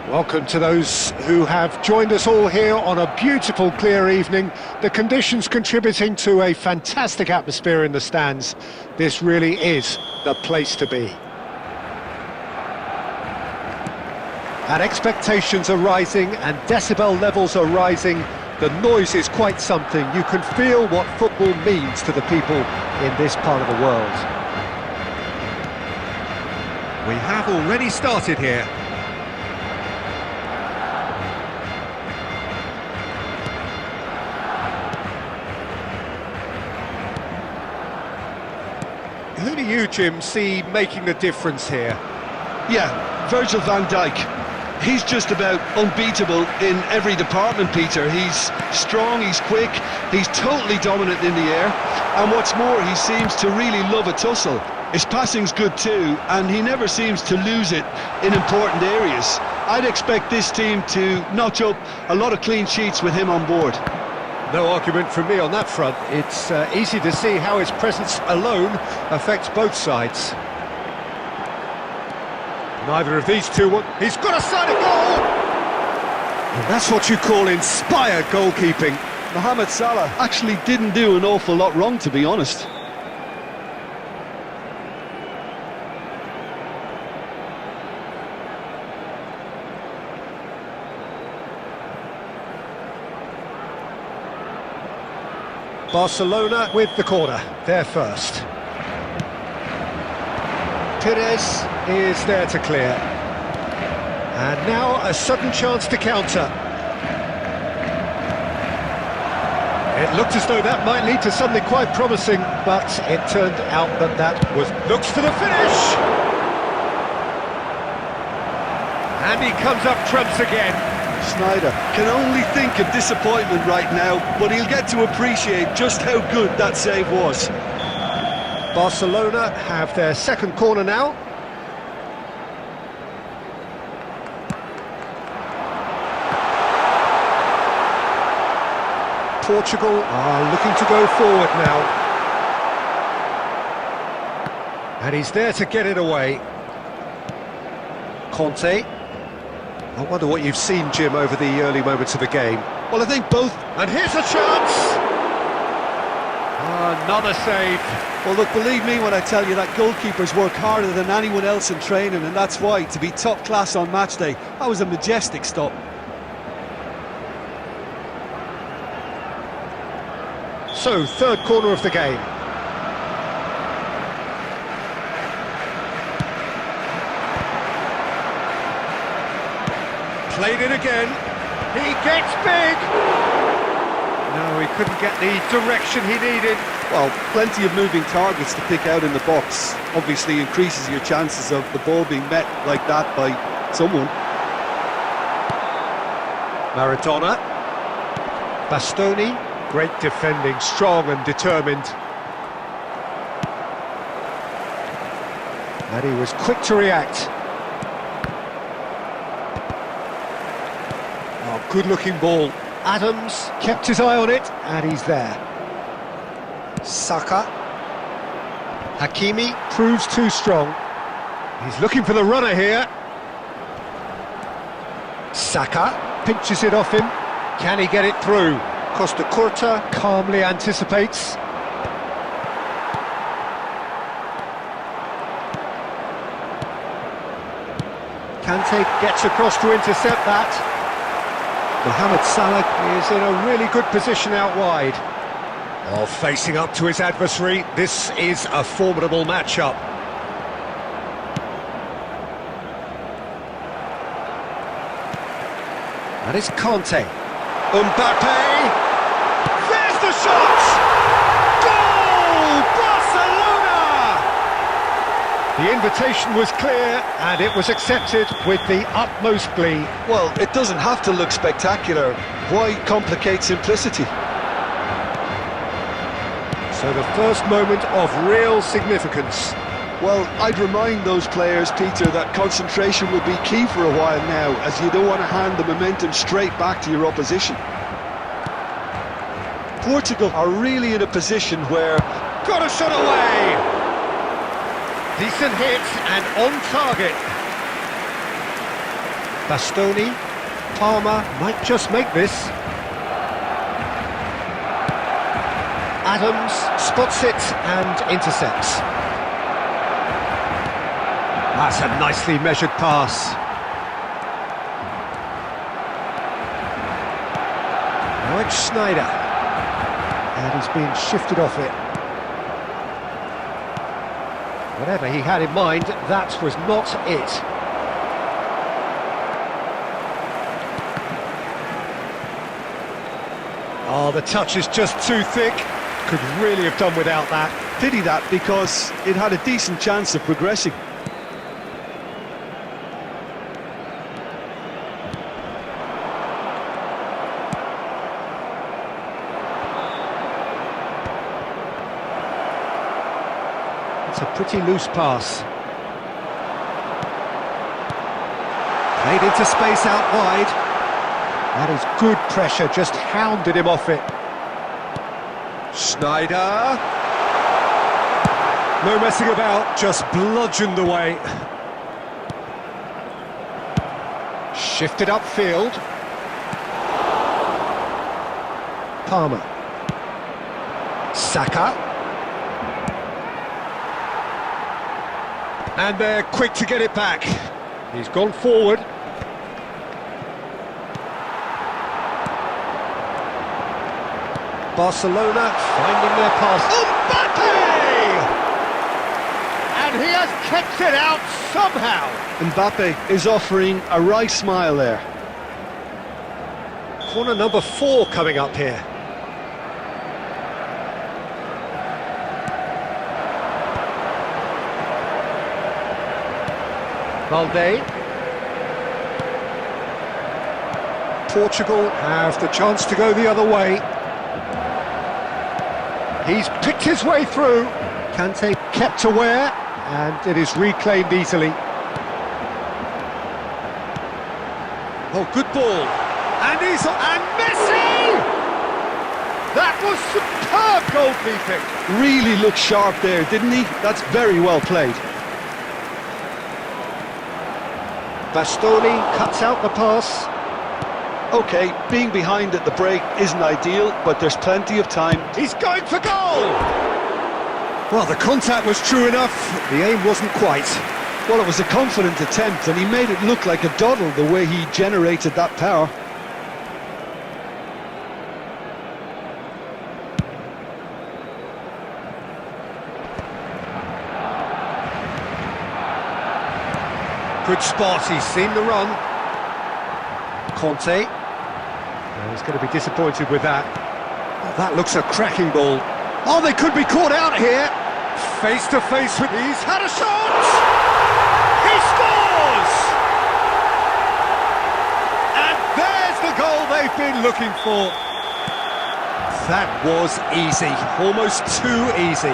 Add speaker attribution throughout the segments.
Speaker 1: Welcome to those who have joined us all here on a beautiful, clear evening. The conditions contributing to a fantastic atmosphere in the stands. This really is the place to be. And expectations are rising and decibel levels are rising. The noise is quite something. You can feel what football means to the people in this part of the world. We have already started here. Who do you, Jim, see making the difference here?
Speaker 2: Yeah, Virgil van Dijk. He's just about unbeatable in every department, Peter. He's strong, he's quick, he's totally dominant in the air, and what's more, he seems to really love a tussle. His passing's good too, and he never seems to lose it in important areas. I'd expect this team to notch up a lot of clean sheets with him on board.
Speaker 1: No argument from me on that front. It's easy to see how his presence alone affects both sides. Neither of these two want... He's got a sight of goal! And that's what you call inspired goalkeeping.
Speaker 2: Mohamed Salah actually didn't do an awful lot wrong, to be honest.
Speaker 1: Barcelona with the corner, there first. Pires is there to clear. And now a sudden chance to counter. It looked as though that might lead to something quite promising, but it turned out that was... Looks for the finish! And he comes up trumps again.
Speaker 2: Sneijder can only think of disappointment right now, but he'll get to appreciate just how good that save was.
Speaker 1: Barcelona have their second corner now. Portugal are looking to go forward now. And he's there to get it away. Conte. I wonder what you've seen, Jim, over the early moments of the game.
Speaker 2: Well, I think both...
Speaker 1: And here's a chance! Another save.
Speaker 2: Well, look, believe me when I tell you that goalkeepers work harder than anyone else in training, and that's why, to be top class on match day, that was a majestic stop.
Speaker 1: So, third corner of the game. Played it again. He gets big! No, he couldn't get the direction he needed.
Speaker 2: Well, plenty of moving targets to pick out in the box. Obviously increases your chances of the ball being met like that by someone.
Speaker 1: Maradona. Bastoni. Great defending, strong and determined. And he was quick to react. Good-looking ball. Adams kept his eye on it, and he's there. Saka. Hakimi proves too strong. He's looking for the runner here. Saka pinches it off him. Can he get it through? Costa Curta calmly anticipates. Kante gets across to intercept that. Mohamed Salah is in a really good position out wide. Oh, facing up to his adversary, this is a formidable matchup. And it's Kante. Mbappe! There's the shot! Goal! Barcelona! The invitation was clear, and it was accepted with the utmost glee.
Speaker 2: Well, it doesn't have to look spectacular. Why complicate simplicity?
Speaker 1: So the first moment of real significance.
Speaker 2: Well, I'd remind those players, Peter, that concentration will be key for a while now, as you don't want to hand the momentum straight back to your opposition. Portugal are really in a position where...
Speaker 1: Got a shot away! Decent hit and on target. Bastoni, Palmer might just make this. Adams spots it and intercepts. That's a nicely measured pass. Now it's Schneider. And he's being shifted off it. Whatever he had in mind, that was not it. Oh, the touch is just too thick. Could really have done without that.
Speaker 2: Pity that, because it had a decent chance of progressing.
Speaker 1: It's a pretty loose pass. Played into space out wide. That is good pressure, just hounded him off it. Schneider. No messing about, just bludgeoned away. Shifted upfield. Palmer. Saka. And they're quick to get it back. He's gone forward. Barcelona finding their pass. Mbappe! And he has kept it out somehow.
Speaker 2: Mbappe is offering a wry smile there.
Speaker 1: Corner number 4 coming up here. Valde. Portugal have the chance to go the other way. He's picked his way through. Kante kept aware, and it is reclaimed easily. Oh, good ball. And Messi! That was superb goalkeeping.
Speaker 2: Really looked sharp there, didn't he? That's very well played.
Speaker 1: Bastoni cuts out the pass.
Speaker 2: OK, being behind at the break isn't ideal, but there's plenty of time.
Speaker 1: He's going for goal! Well, the contact was true enough, the aim wasn't quite.
Speaker 2: Well, it was a confident attempt, and he made it look like a doddle the way he generated that power.
Speaker 1: Good spot, he's seen the run. Conte. Well, he's going to be disappointed with that. Oh, that looks a cracking ball. Oh, they could be caught out here. Face to face with... He's had a shot! He scores! And there's the goal they've been looking for. That was easy, almost too easy.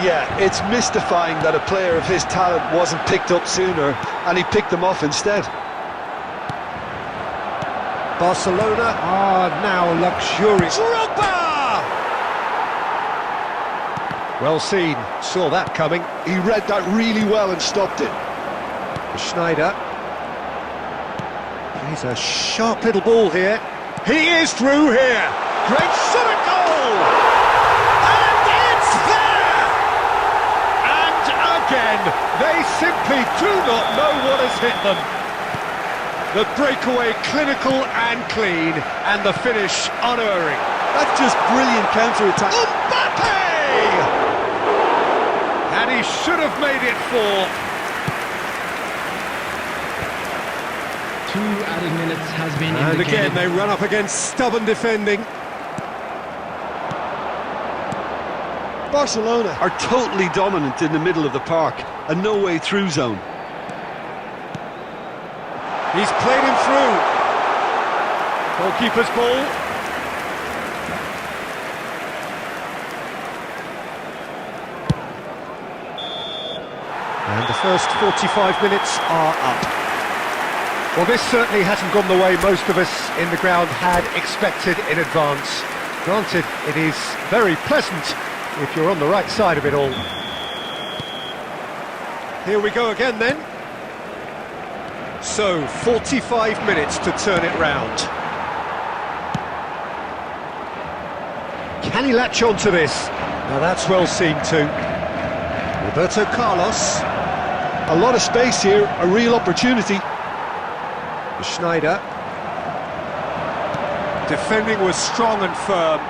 Speaker 2: Yeah, it's mystifying that a player of his talent wasn't picked up sooner, and he picked them off instead.
Speaker 1: Barcelona are now luxurious. Well seen, saw that coming.
Speaker 2: He read that really well and stopped it.
Speaker 1: Schneider. He's a sharp little ball here. He is through here. Great shot at goal! And it's there! And again, they simply do not know what has hit them. The breakaway clinical and clean, and the finish unerring.
Speaker 2: That's just brilliant counter-attack.
Speaker 1: Mbappe! And he should have made it 4.
Speaker 3: 2 added minutes has been
Speaker 1: And
Speaker 3: indicated.
Speaker 1: again, they run up against stubborn defending.
Speaker 2: Barcelona are totally dominant in the middle of the park, a no-way through zone.
Speaker 1: He's played him through. Goalkeeper's ball. And the first 45 minutes are up. Well, this certainly hasn't gone the way most of us in the ground had expected in advance. Granted, it is very pleasant if you're on the right side of it all. Here we go again then. So, 45 minutes to turn it round. Can he latch on to this? Now that's well seen too. Roberto Carlos.
Speaker 2: A lot of space here, a real opportunity.
Speaker 1: Schneider. Defending was strong and firm.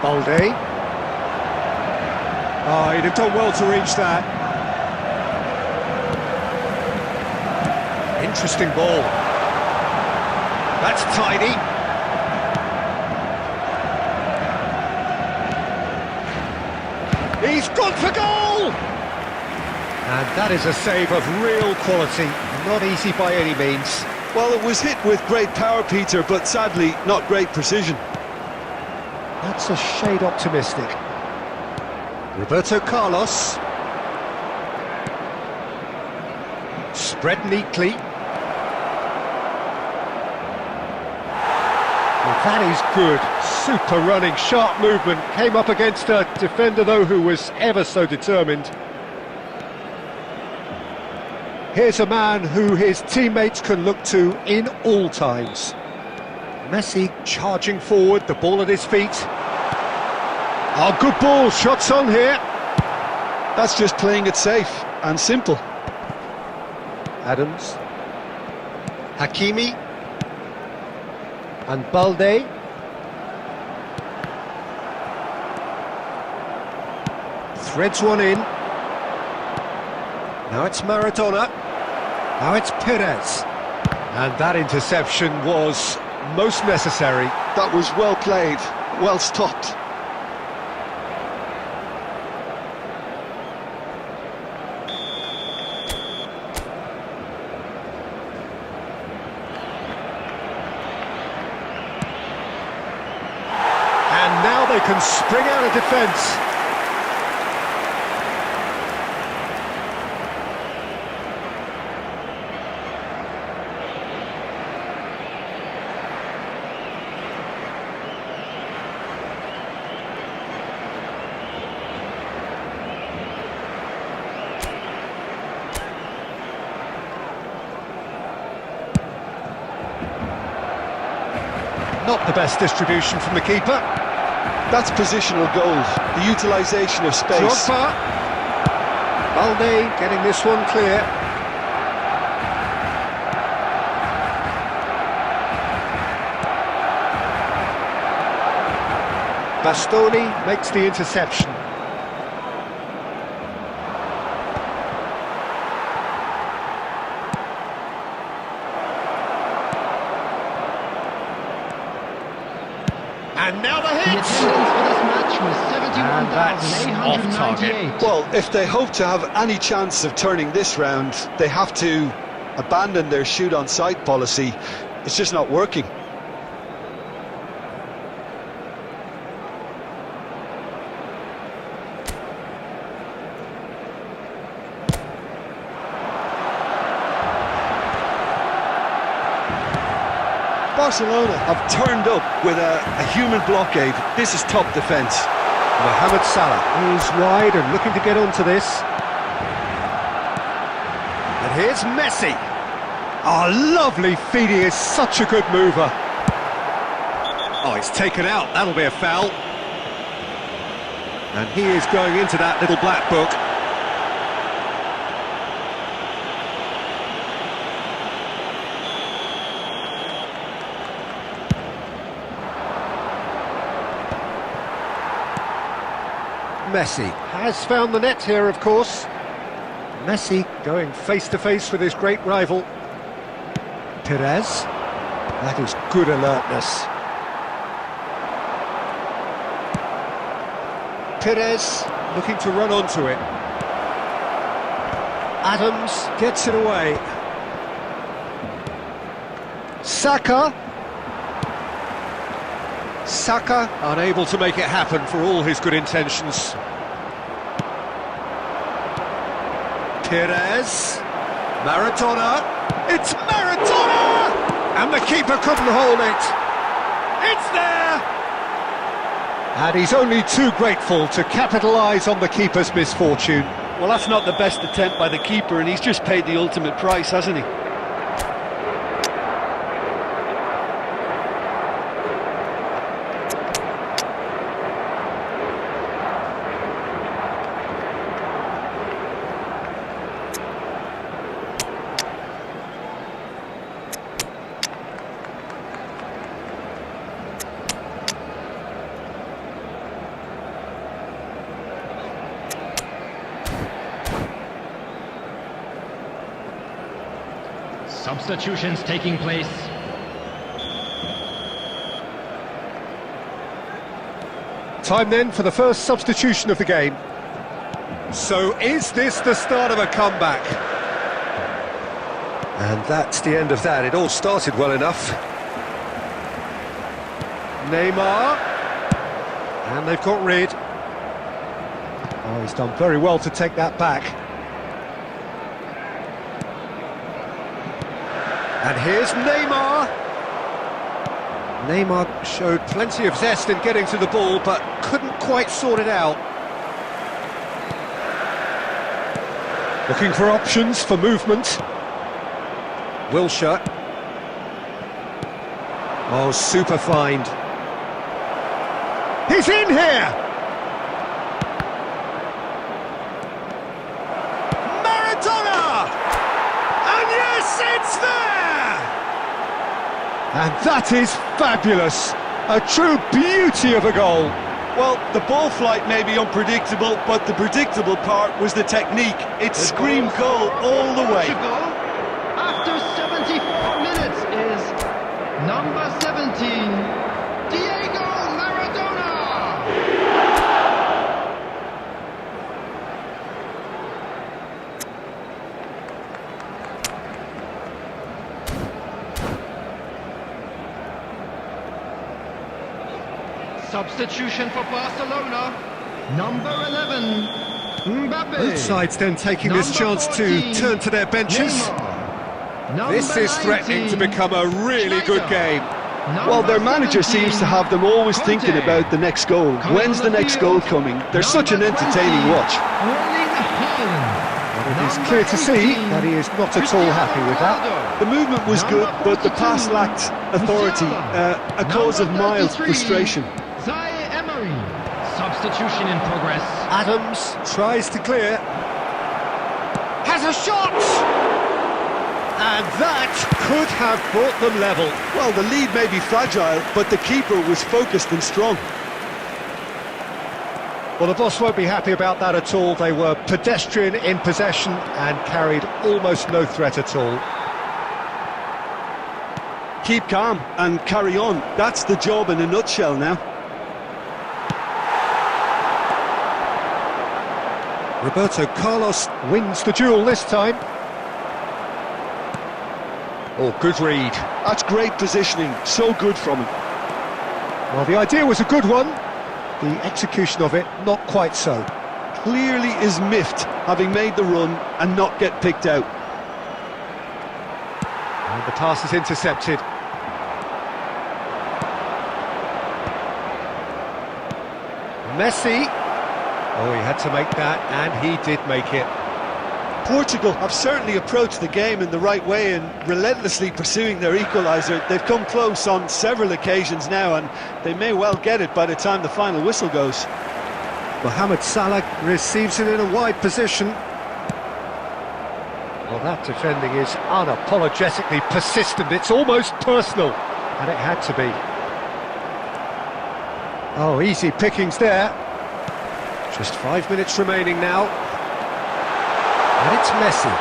Speaker 1: Balde. Oh, he'd have done well to reach that. Interesting ball. That's tidy. He's gone for goal! And that is a save of real quality. Not easy by any means.
Speaker 2: Well, it was hit with great power, Peter, but sadly, not great precision.
Speaker 1: That's a shade optimistic. Roberto Carlos. Spread neatly. Well, that is good. Super running, sharp movement. Came up against a defender, though, who was ever so determined. Here's a man who his teammates can look to in all times. Messi charging forward, the ball at his feet. Oh, good ball, shots on here.
Speaker 2: That's just playing it safe and simple.
Speaker 1: Adams. Hakimi. And Balde. Threads one in. Now it's Maradona. Now it's Perez. And that interception was most necessary.
Speaker 2: That was well played, well stopped.
Speaker 1: And now they can spring out of defence. Not the best distribution from the keeper.
Speaker 2: That's positional goal, the utilisation of space.
Speaker 1: Drogba. Balde getting this one clear. Bastoni makes the interception. And now the
Speaker 3: The
Speaker 1: hit!
Speaker 3: attendance for this match was
Speaker 1: And that's off target.
Speaker 3: 71,898.
Speaker 2: Well, if they hope to have any chance of turning this round, they have to abandon their shoot-on-sight policy. It's just not working. Barcelona have turned up with a human blockade. This is top defence.
Speaker 1: Mohamed Salah is wide and looking to get onto this. And here's Messi. Oh, lovely feed, he is such a good mover. Oh, it's taken out, that'll be a foul. And he is going into that little black book. Messi has found the net here, of course. Messi going face-to-face with his great rival. Perez. That is good alertness. Perez looking to run onto it. Adams gets it away. Saka. Saka unable to make it happen for all his good intentions. Perez. Maradona. It's Maradona! And the keeper couldn't hold it. It's there! And he's only too grateful to capitalise on the keeper's misfortune.
Speaker 2: Well, that's not the best attempt by the keeper, and he's just paid the ultimate price, hasn't he?
Speaker 3: Substitutions taking place.
Speaker 1: Time then for the first substitution of the game. So is this the start of a comeback? And that's the end of that. It all started well enough. Neymar. And they've got rid. Oh, he's done very well to take that back. And here's Neymar. Neymar showed plenty of zest in getting to the ball, but couldn't quite sort it out. Looking for options for movement. Wilshere. Oh, super find. He's in here! Maradona! And yes, it's there! And that is fabulous. A true beauty of a goal.
Speaker 2: Well, the ball flight may be unpredictable, but the predictable part was the technique. It screamed goal all the way.
Speaker 3: Portugal, after 74 minutes, is number 17, Diego Maradona. Substitution for Barcelona, number 11, Mbappe.
Speaker 1: Both sides then taking this chance to turn to their benches. This is threatening to become a really good game.
Speaker 2: Well, their manager seems to have them always thinking about the next goal. When's the next goal coming? They're such an entertaining watch.
Speaker 1: It is clear to see that he is not at all happy with that.
Speaker 2: The movement was good, but the pass lacked authority, a cause of mild frustration.
Speaker 3: Substitution in progress.
Speaker 1: Adams tries to clear. Has a shot! And that could have brought them level.
Speaker 2: Well, the lead may be fragile, but the keeper was focused and strong.
Speaker 1: Well, the boss won't be happy about that at all. They were pedestrian in possession and carried almost no threat at all.
Speaker 2: Keep calm and carry on. That's the job in a nutshell now.
Speaker 1: Roberto Carlos wins the duel this time. Oh, good read.
Speaker 2: That's great positioning, so good from him.
Speaker 1: Well, the idea was a good one. The execution of it, not quite so.
Speaker 2: Clearly is miffed, having made the run and not get picked out.
Speaker 1: And the pass is intercepted. Messi. Oh, he had to make that, and he did make it.
Speaker 2: Portugal have certainly approached the game in the right way and relentlessly pursuing their equaliser. They've come close on several occasions now, and they may well get it by the time the final whistle goes.
Speaker 1: Mohamed Salah receives it in a wide position. Well, that defending is unapologetically persistent. It's almost personal, and it had to be. Oh, easy pickings there. Just 5 minutes remaining now. And it's Messi.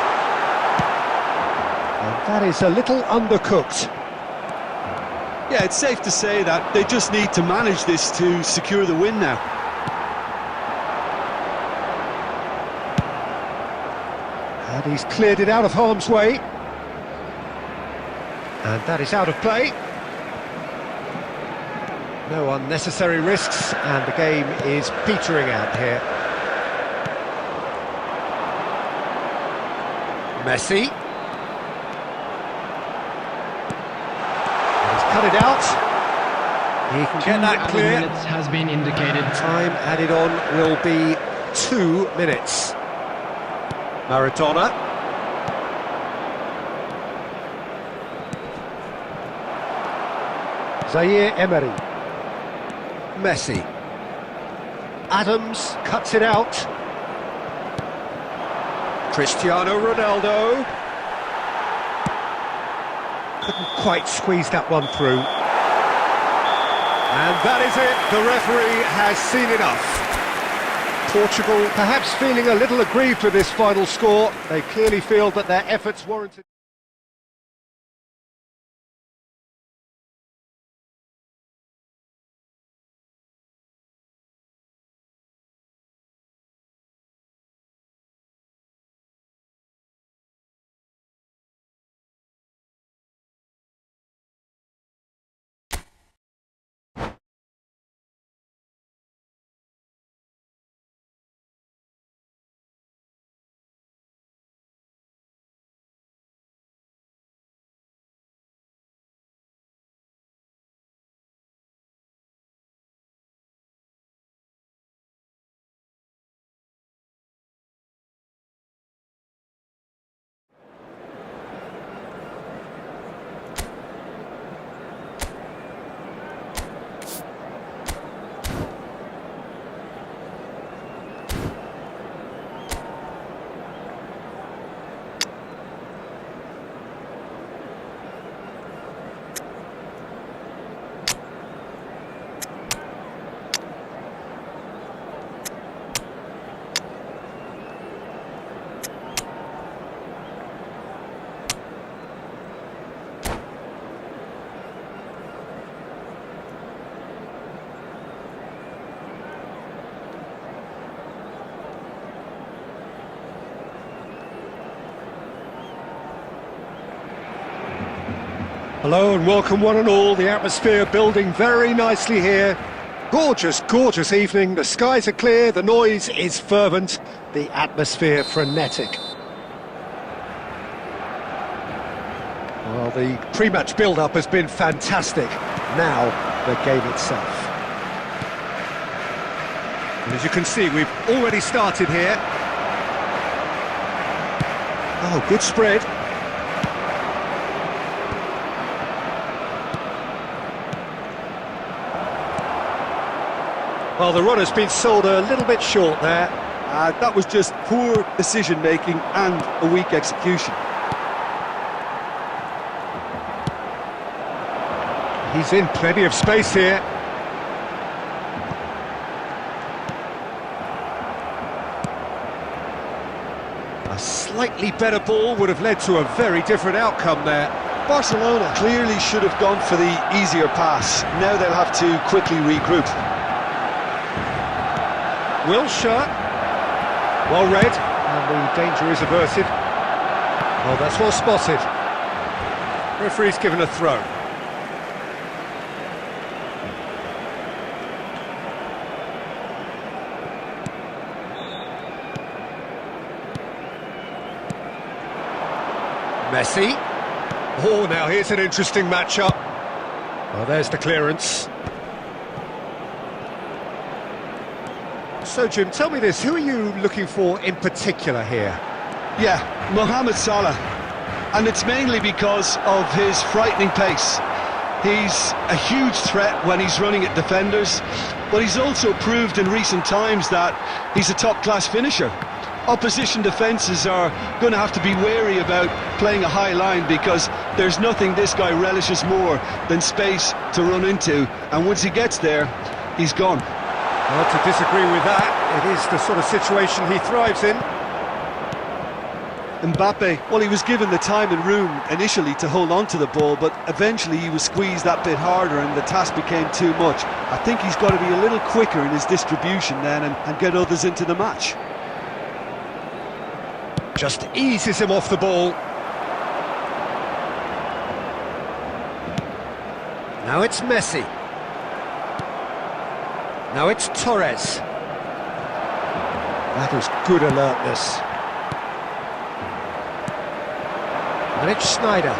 Speaker 1: And that is a little undercooked.
Speaker 2: Yeah, it's safe to say that they just need to manage this to secure the win now.
Speaker 1: And he's cleared it out of harm's way. And that is out of play. No unnecessary risks, and the game is petering out here. Messi. And he's cut it out. He can get that clear.
Speaker 3: 2 minutes has been indicated.
Speaker 1: Time added on will be 2 minutes. Maradona. Zaire Emery. Messi. Adams cuts it out. Cristiano Ronaldo. Couldn't quite squeeze that one through. And that is it. The referee has seen enough. Portugal perhaps feeling a little aggrieved with this final score. They clearly feel that their efforts warranted. Hello and welcome one and all. The atmosphere building very nicely here. Gorgeous, gorgeous evening. The skies are clear, the noise is fervent, the atmosphere frenetic. Well, the pre-match build-up has been fantastic. Now, the game itself. And as you can see, we've already started here. Oh, good spread. Well, the runner's been sold a little bit short there.
Speaker 2: That was just poor decision-making and a weak execution.
Speaker 1: He's in plenty of space here. A slightly better ball would have led to a very different outcome there.
Speaker 2: Barcelona clearly should have gone for the easier pass. Now they'll have to quickly regroup.
Speaker 1: Wilshere, well read, and the danger is averted. Oh, that's well spotted. Referee's given a throw. Messi. Oh, now here's an interesting matchup. Well, there's the clearance. So, Jim, tell me this, who are you looking for in particular here?
Speaker 2: Yeah, Mohamed Salah. And it's mainly because of his frightening pace. He's a huge threat when he's running at defenders, but he's also proved in recent times that he's a top-class finisher. Opposition defences are going to have to be wary about playing a high line because there's nothing this guy relishes more than space to run into, and once he gets there, he's gone.
Speaker 1: Hard to disagree with that. It is the sort of situation he thrives in.
Speaker 4: Mbappe, well, he was given the time and room initially to hold on to the ball, but eventually he was squeezed that bit harder and the task became too much. I think he's got to be a little quicker in his distribution then and get others into the match.
Speaker 1: Just eases him off the ball. Now it's Messi. Now it's Torres. That was good alertness. And it's Schneider.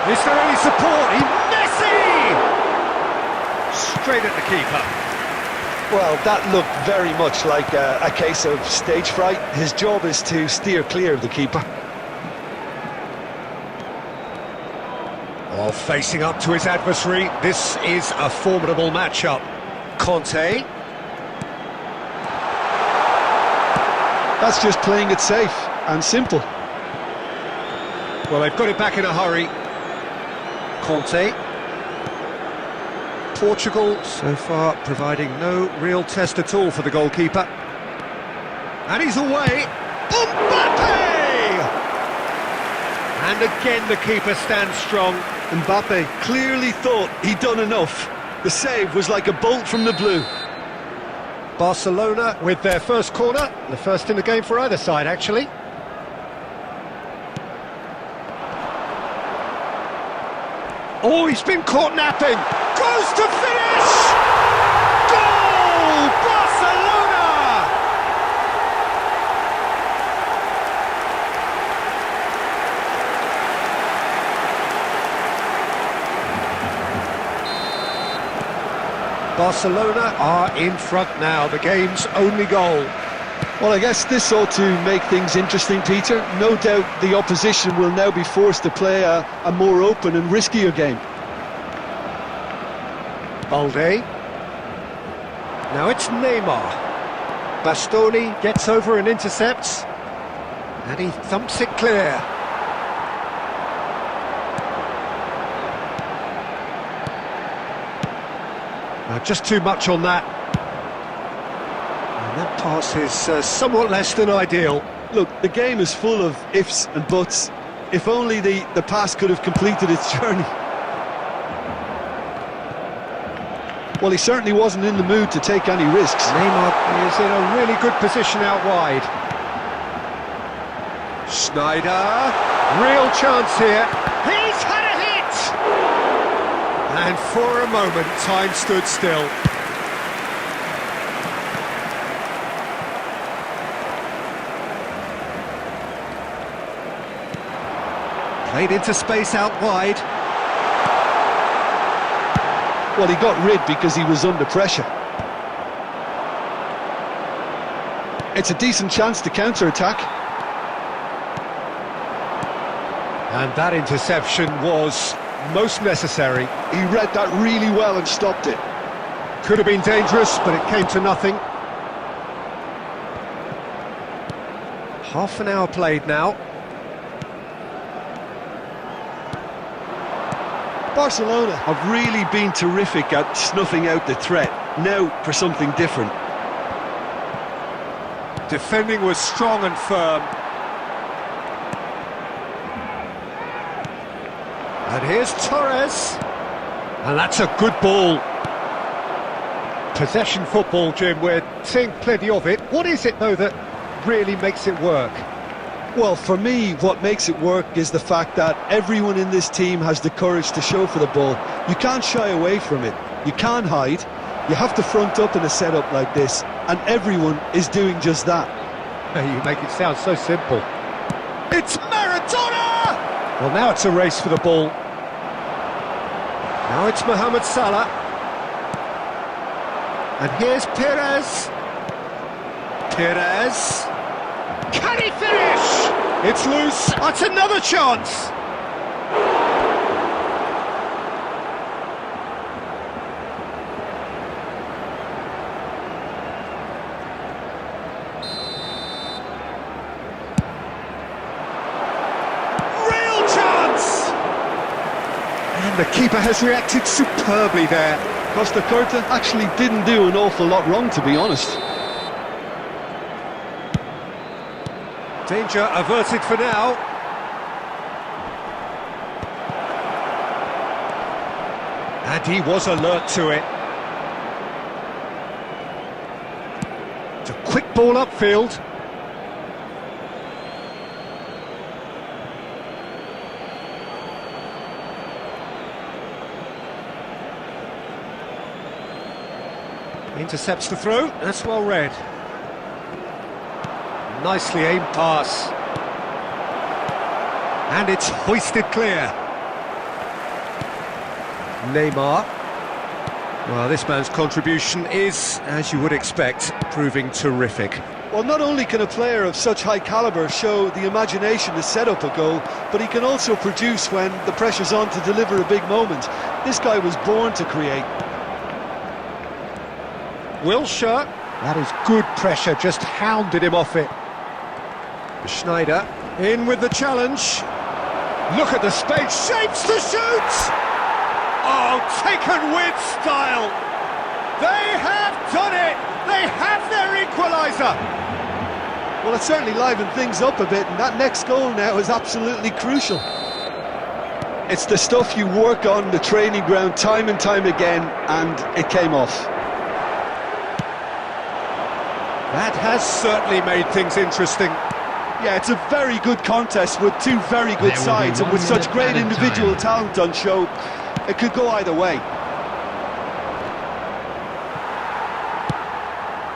Speaker 1: Is there any support? Messi! Straight at the keeper.
Speaker 4: Well, that looked very much like a case of stage fright. His job is to steer clear of the keeper.
Speaker 1: Oh, facing up to his adversary, this is a formidable matchup. Conte.
Speaker 2: That's just playing it safe and simple.
Speaker 1: Well, they've got it back in a hurry. Conte. Portugal, so far, providing no real test at all for the goalkeeper. And he's away. Mbappe! And again, the keeper stands strong.
Speaker 4: Mbappe clearly thought he'd done enough. The save was like a bolt from the blue.
Speaker 1: Barcelona with their first corner. The first in the game for either side, actually. Oh, he's been caught napping. Goes to finish! Goal! Barcelona! Barcelona are in front now, the game's only goal.
Speaker 2: Well, I guess this ought to make things interesting, Peter. No doubt the opposition will now be forced to play a more open and riskier game.
Speaker 1: Balde. Now it's Neymar. Bastoni gets over and intercepts. And he thumps it clear. Just too much on that. And that pass is somewhat less than ideal.
Speaker 4: Look, the game is full of ifs and buts. If only the pass could have completed its journey.
Speaker 2: Well, he certainly wasn't in the mood to take any risks.
Speaker 1: Neymar is in a really good position out wide. Schneider, real chance here. He's had a hit! And for a moment, time stood still. Played into space out wide.
Speaker 2: Well, he got rid because he was under pressure. It's a decent chance to counter-attack.
Speaker 1: And that interception was most necessary.
Speaker 2: He read that really well and stopped it.
Speaker 1: Could have been dangerous, but it came to nothing. Half an hour played now.
Speaker 4: Barcelona have really been terrific at snuffing out the threat. Now for something different.
Speaker 1: Defending was strong and firm. And here's Torres. And that's a good ball. Possession football, Jim, we're seeing plenty of it. What is it, though, that really makes it work?
Speaker 4: Well, for me, what makes it work is the fact that everyone in this team has the courage to show for the ball. You can't shy away from it. You can't hide. You have to front up in a setup like this, and everyone is doing just that.
Speaker 1: You make it sound so simple. It's Maradona! Well, now it's a race for the ball. Now it's Mohamed Salah. And here's Perez. Pires. Can he finish? It's loose. That's another chance. Real chance. And the keeper has reacted superbly there.
Speaker 2: Costa Curta actually didn't do an awful lot wrong, to be honest.
Speaker 1: Danger averted for now. And he was alert to it. It's a quick ball upfield. Intercepts the throw, that's well read. Nicely aimed pass. And it's hoisted clear. Neymar. Well, this man's contribution is, as you would expect, proving terrific.
Speaker 4: Well, not only can a player of such high calibre show the imagination to set up a goal, but he can also produce when the pressure's on to deliver a big moment. This guy was born to create.
Speaker 1: Wilshere. That is good pressure, just hounded him off it. Schneider in with the challenge. Look at the space, shapes to shoot! Oh, taken with style! They have done it! They have their equaliser!
Speaker 4: Well, it certainly livened things up a bit, and that next goal now is absolutely crucial. It's the stuff you work on the training ground time and time again, and it came off.
Speaker 1: That has certainly made things interesting.
Speaker 4: Yeah, it's a very good contest with two very good sides, and with such great individual talent on show, it could go either way.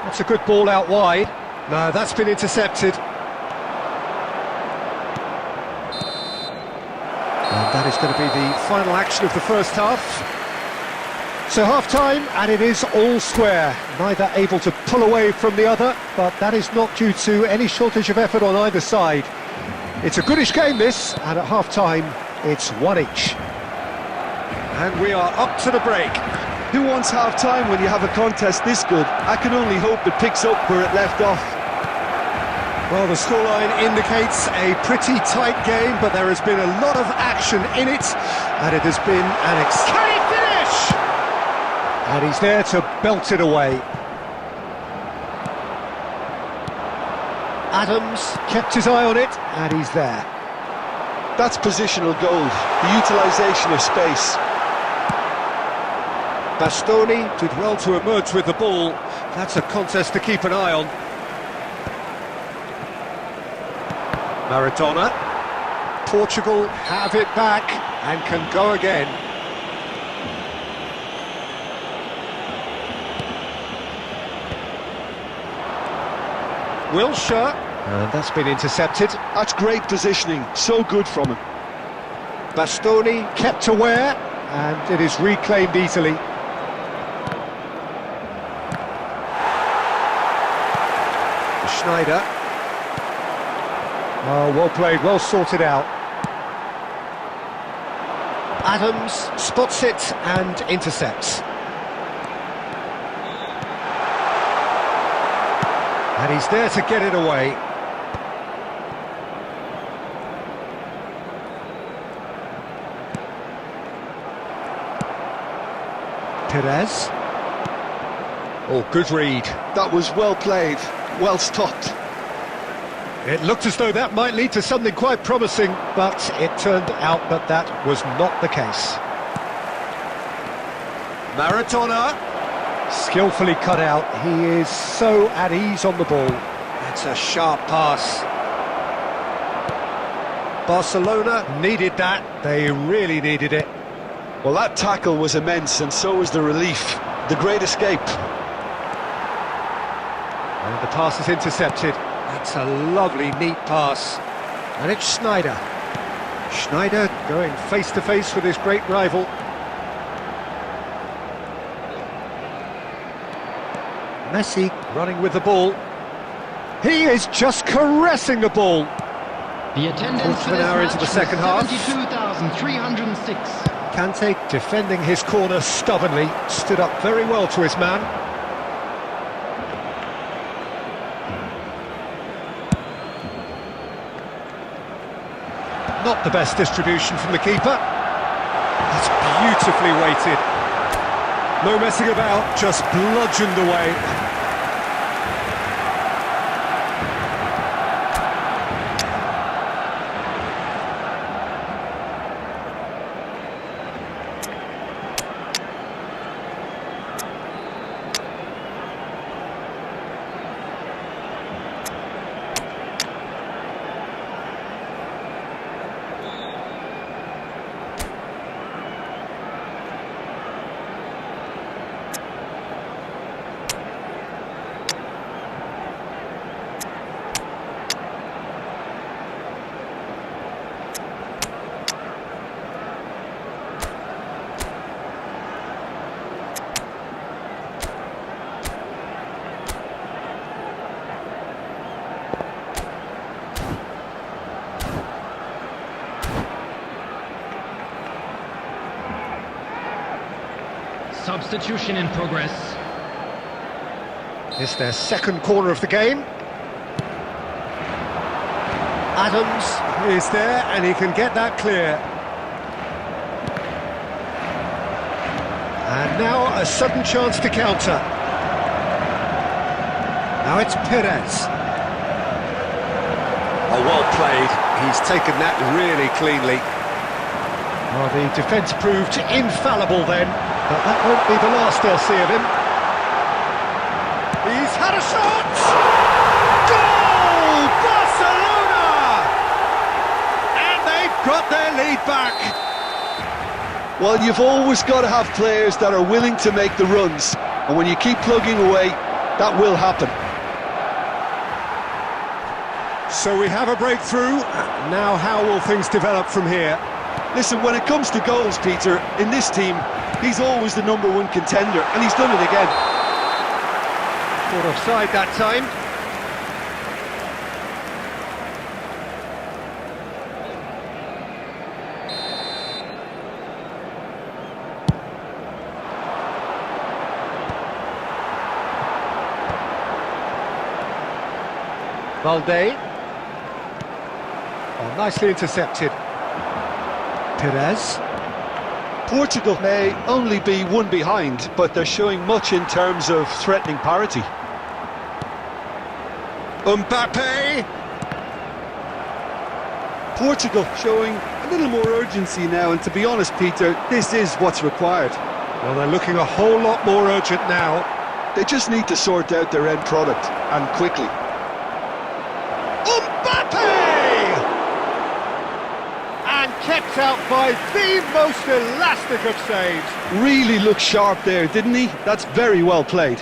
Speaker 1: That's a good ball out wide. No, that's been intercepted. And that is going to be the final action of the first half. So half-time, and it is all square. Neither able to pull away from the other, but that is not due to any shortage of effort on either side. It's a goodish game, this, and at half-time, it's one each. And we are up to the break.
Speaker 4: Who wants half-time when you have a contest this good? I can only hope it picks up where it left off.
Speaker 1: Well, the scoreline indicates a pretty tight game, but there has been a lot of action in it, and it has been an exciting finish! And he's there to belt it away. Adams kept his eye on it, and he's there.
Speaker 4: That's positional gold, the utilisation of space.
Speaker 1: Bastoni did well to emerge with the ball. That's a contest to keep an eye on. Maradona. Portugal have it back and can go again. Wilshere, and that's been intercepted.
Speaker 4: That's great positioning, so good from him.
Speaker 1: Bastoni kept aware, and it is reclaimed easily. Schneider. Oh, well played, well sorted out. Adams spots it and intercepts. And he's there to get it away. Pires. Oh, good read.
Speaker 4: That was well played, well stopped.
Speaker 1: It looked as though that might lead to something quite promising, but it turned out that that was not the case. Maradona. Skillfully cut out. He is so at ease on the ball. That's a sharp pass. Barcelona needed that. They really needed it.
Speaker 4: Well, that tackle was immense, and so was the relief. The great escape.
Speaker 1: And the pass is intercepted. That's a lovely, neat pass. And it's Schneider. Schneider going face-to-face with his great rival. Messi running with the ball. He is just caressing the ball.
Speaker 3: The attendance
Speaker 1: Quarter
Speaker 3: for
Speaker 1: of an
Speaker 3: this
Speaker 1: hour
Speaker 3: match
Speaker 1: into the
Speaker 3: was
Speaker 1: second half.
Speaker 3: 72,306.
Speaker 1: Kante defending his corner stubbornly, stood up very well to his man. Not the best distribution from the keeper. That's beautifully weighted. No messing about, just bludgeoned away.
Speaker 3: Substitution in progress.
Speaker 1: It's their second corner of the game. Adams is there and he can get that clear. And now a sudden chance to counter. Now it's Perez. Oh, well played. He's taken that really cleanly. Well, the defence proved infallible then, but that won't be the last they'll see of him. He's had a shot! Goal! Barcelona! And they've got their lead back.
Speaker 4: Well, you've always got to have players that are willing to make the runs, and when you keep plugging away, that will happen.
Speaker 1: So we have a breakthrough. Now how will things develop from here?
Speaker 4: Listen, when it comes to goals, Peter, in this team, he's always the #1 contender, and he's done it again.
Speaker 1: Caught offside that time. Valde. Oh, nicely intercepted. Perez.
Speaker 4: Portugal may only be one behind, but they're showing much in terms of threatening parity.
Speaker 1: Mbappe.
Speaker 4: Portugal showing a little more urgency now, and to be honest, Peter, this is what's required.
Speaker 1: Well, they're looking a whole lot more urgent now.
Speaker 4: They just need to sort out their end product, and quickly.
Speaker 1: Mbappe! And kept out by the most elastic of saves.
Speaker 4: Really looked sharp there, didn't he? That's very well played.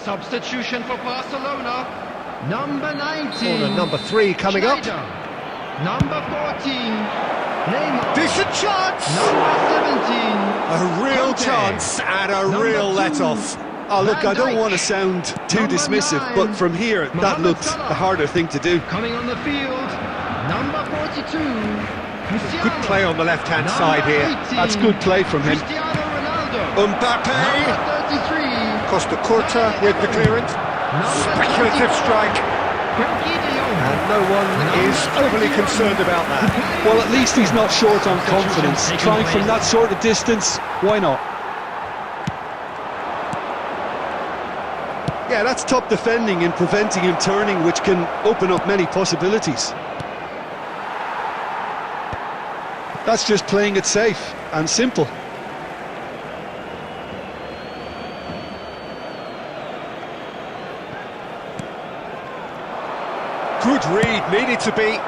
Speaker 3: Substitution for Barcelona. Number 19.
Speaker 1: Corner number 3 coming up.
Speaker 3: Schneider. Number 14. Neymar.
Speaker 1: Decent chance!
Speaker 3: Number 17.
Speaker 1: A real
Speaker 3: Kante.
Speaker 1: chance and a
Speaker 3: Number
Speaker 1: real
Speaker 3: 2.
Speaker 1: let-off.
Speaker 4: Oh, look,
Speaker 3: Van
Speaker 4: I don't
Speaker 3: Dijk.
Speaker 4: want to sound too
Speaker 3: Number
Speaker 4: dismissive,
Speaker 3: 9.
Speaker 4: but from here, that
Speaker 3: Mohamed
Speaker 4: looked
Speaker 3: Salah.
Speaker 4: the harder thing to do.
Speaker 3: Coming on the field. Number 42. Cristiano.
Speaker 1: Good play on the left-hand side
Speaker 3: Number
Speaker 1: here.
Speaker 3: 18.
Speaker 4: That's good play from him.
Speaker 3: Cristiano Ronaldo.
Speaker 1: Mbappe.
Speaker 3: Number 33.
Speaker 1: Costa Curta with the clearance.
Speaker 3: Number
Speaker 1: Speculative
Speaker 3: 24.
Speaker 1: strike.
Speaker 3: Frenkie de Jong.
Speaker 1: And no one is overly concerned about that.
Speaker 4: Well, at least he's not short on confidence. Trying from that sort of distance, why not? Yeah, that's top defending and preventing him turning, which can open up many possibilities. That's just playing it safe and simple.
Speaker 1: Good read, needed to be.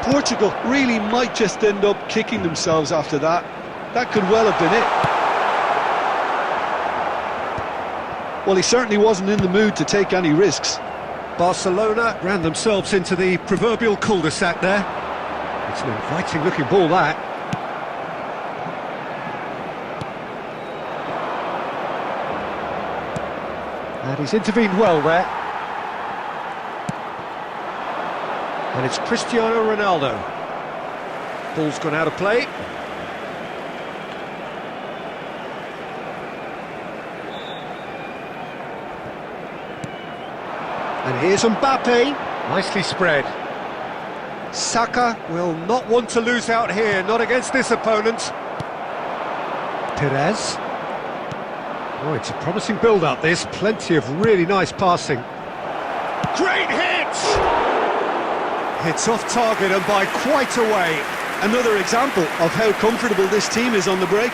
Speaker 4: Portugal really might just end up kicking themselves after that. That could well have been it. Well, he certainly wasn't in the mood to take any risks.
Speaker 1: Barcelona ran themselves into the proverbial cul-de-sac there. It's an inviting looking ball, that. And he's intervened well there. And it's Cristiano Ronaldo. Ball's gone out of play. And here's Mbappe, nicely spread. Saka will not want to lose out here, not against this opponent. Perez. Oh, it's a promising build-up, this. Plenty of really nice passing. Great hit! It's off target and by quite a way.
Speaker 4: Another example of how comfortable this team is on the break.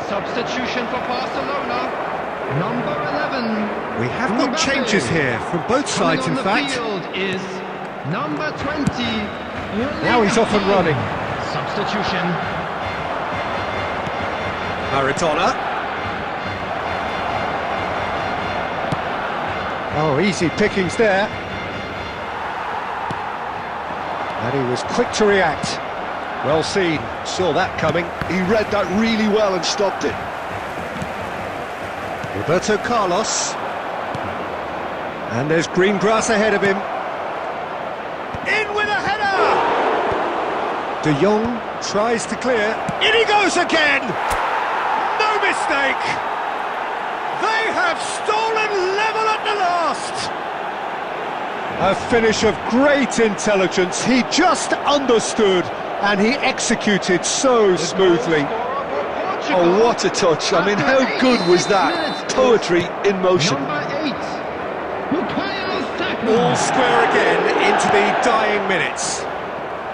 Speaker 3: Substitution for Barcelona, number 11.
Speaker 1: We have got changes here from both sides, in fact.
Speaker 3: Field is number 20.
Speaker 1: Now he's off and running.
Speaker 3: Substitution.
Speaker 1: Maradona. Oh, easy pickings there. And he was quick to react. Well seen, saw that coming.
Speaker 4: He read that really well and stopped it.
Speaker 1: Roberto Carlos. And there's green grass ahead of him. In with a header! De Jong tries to clear. In he goes again! No mistake! They have stolen level at the last! A finish of great intelligence. He just understood and he executed so smoothly.
Speaker 4: Oh, what a touch. I mean, how good was that? Poetry in motion.
Speaker 1: All square again into the dying minutes.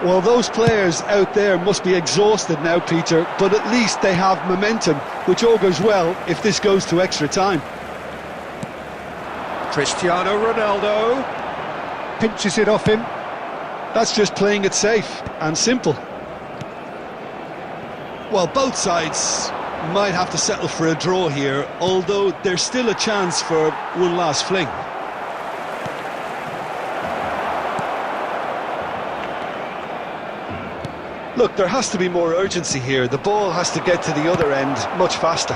Speaker 4: Well, those players out there must be exhausted now, Peter, but at least they have momentum, which augurs well if this goes to extra time.
Speaker 1: Cristiano Ronaldo pinches it off him.
Speaker 4: That's just playing it safe and simple. Well, both sides might have to settle for a draw here, although there's still a chance for one last fling. Look, there has to be more urgency here. The ball has to get to the other end much faster.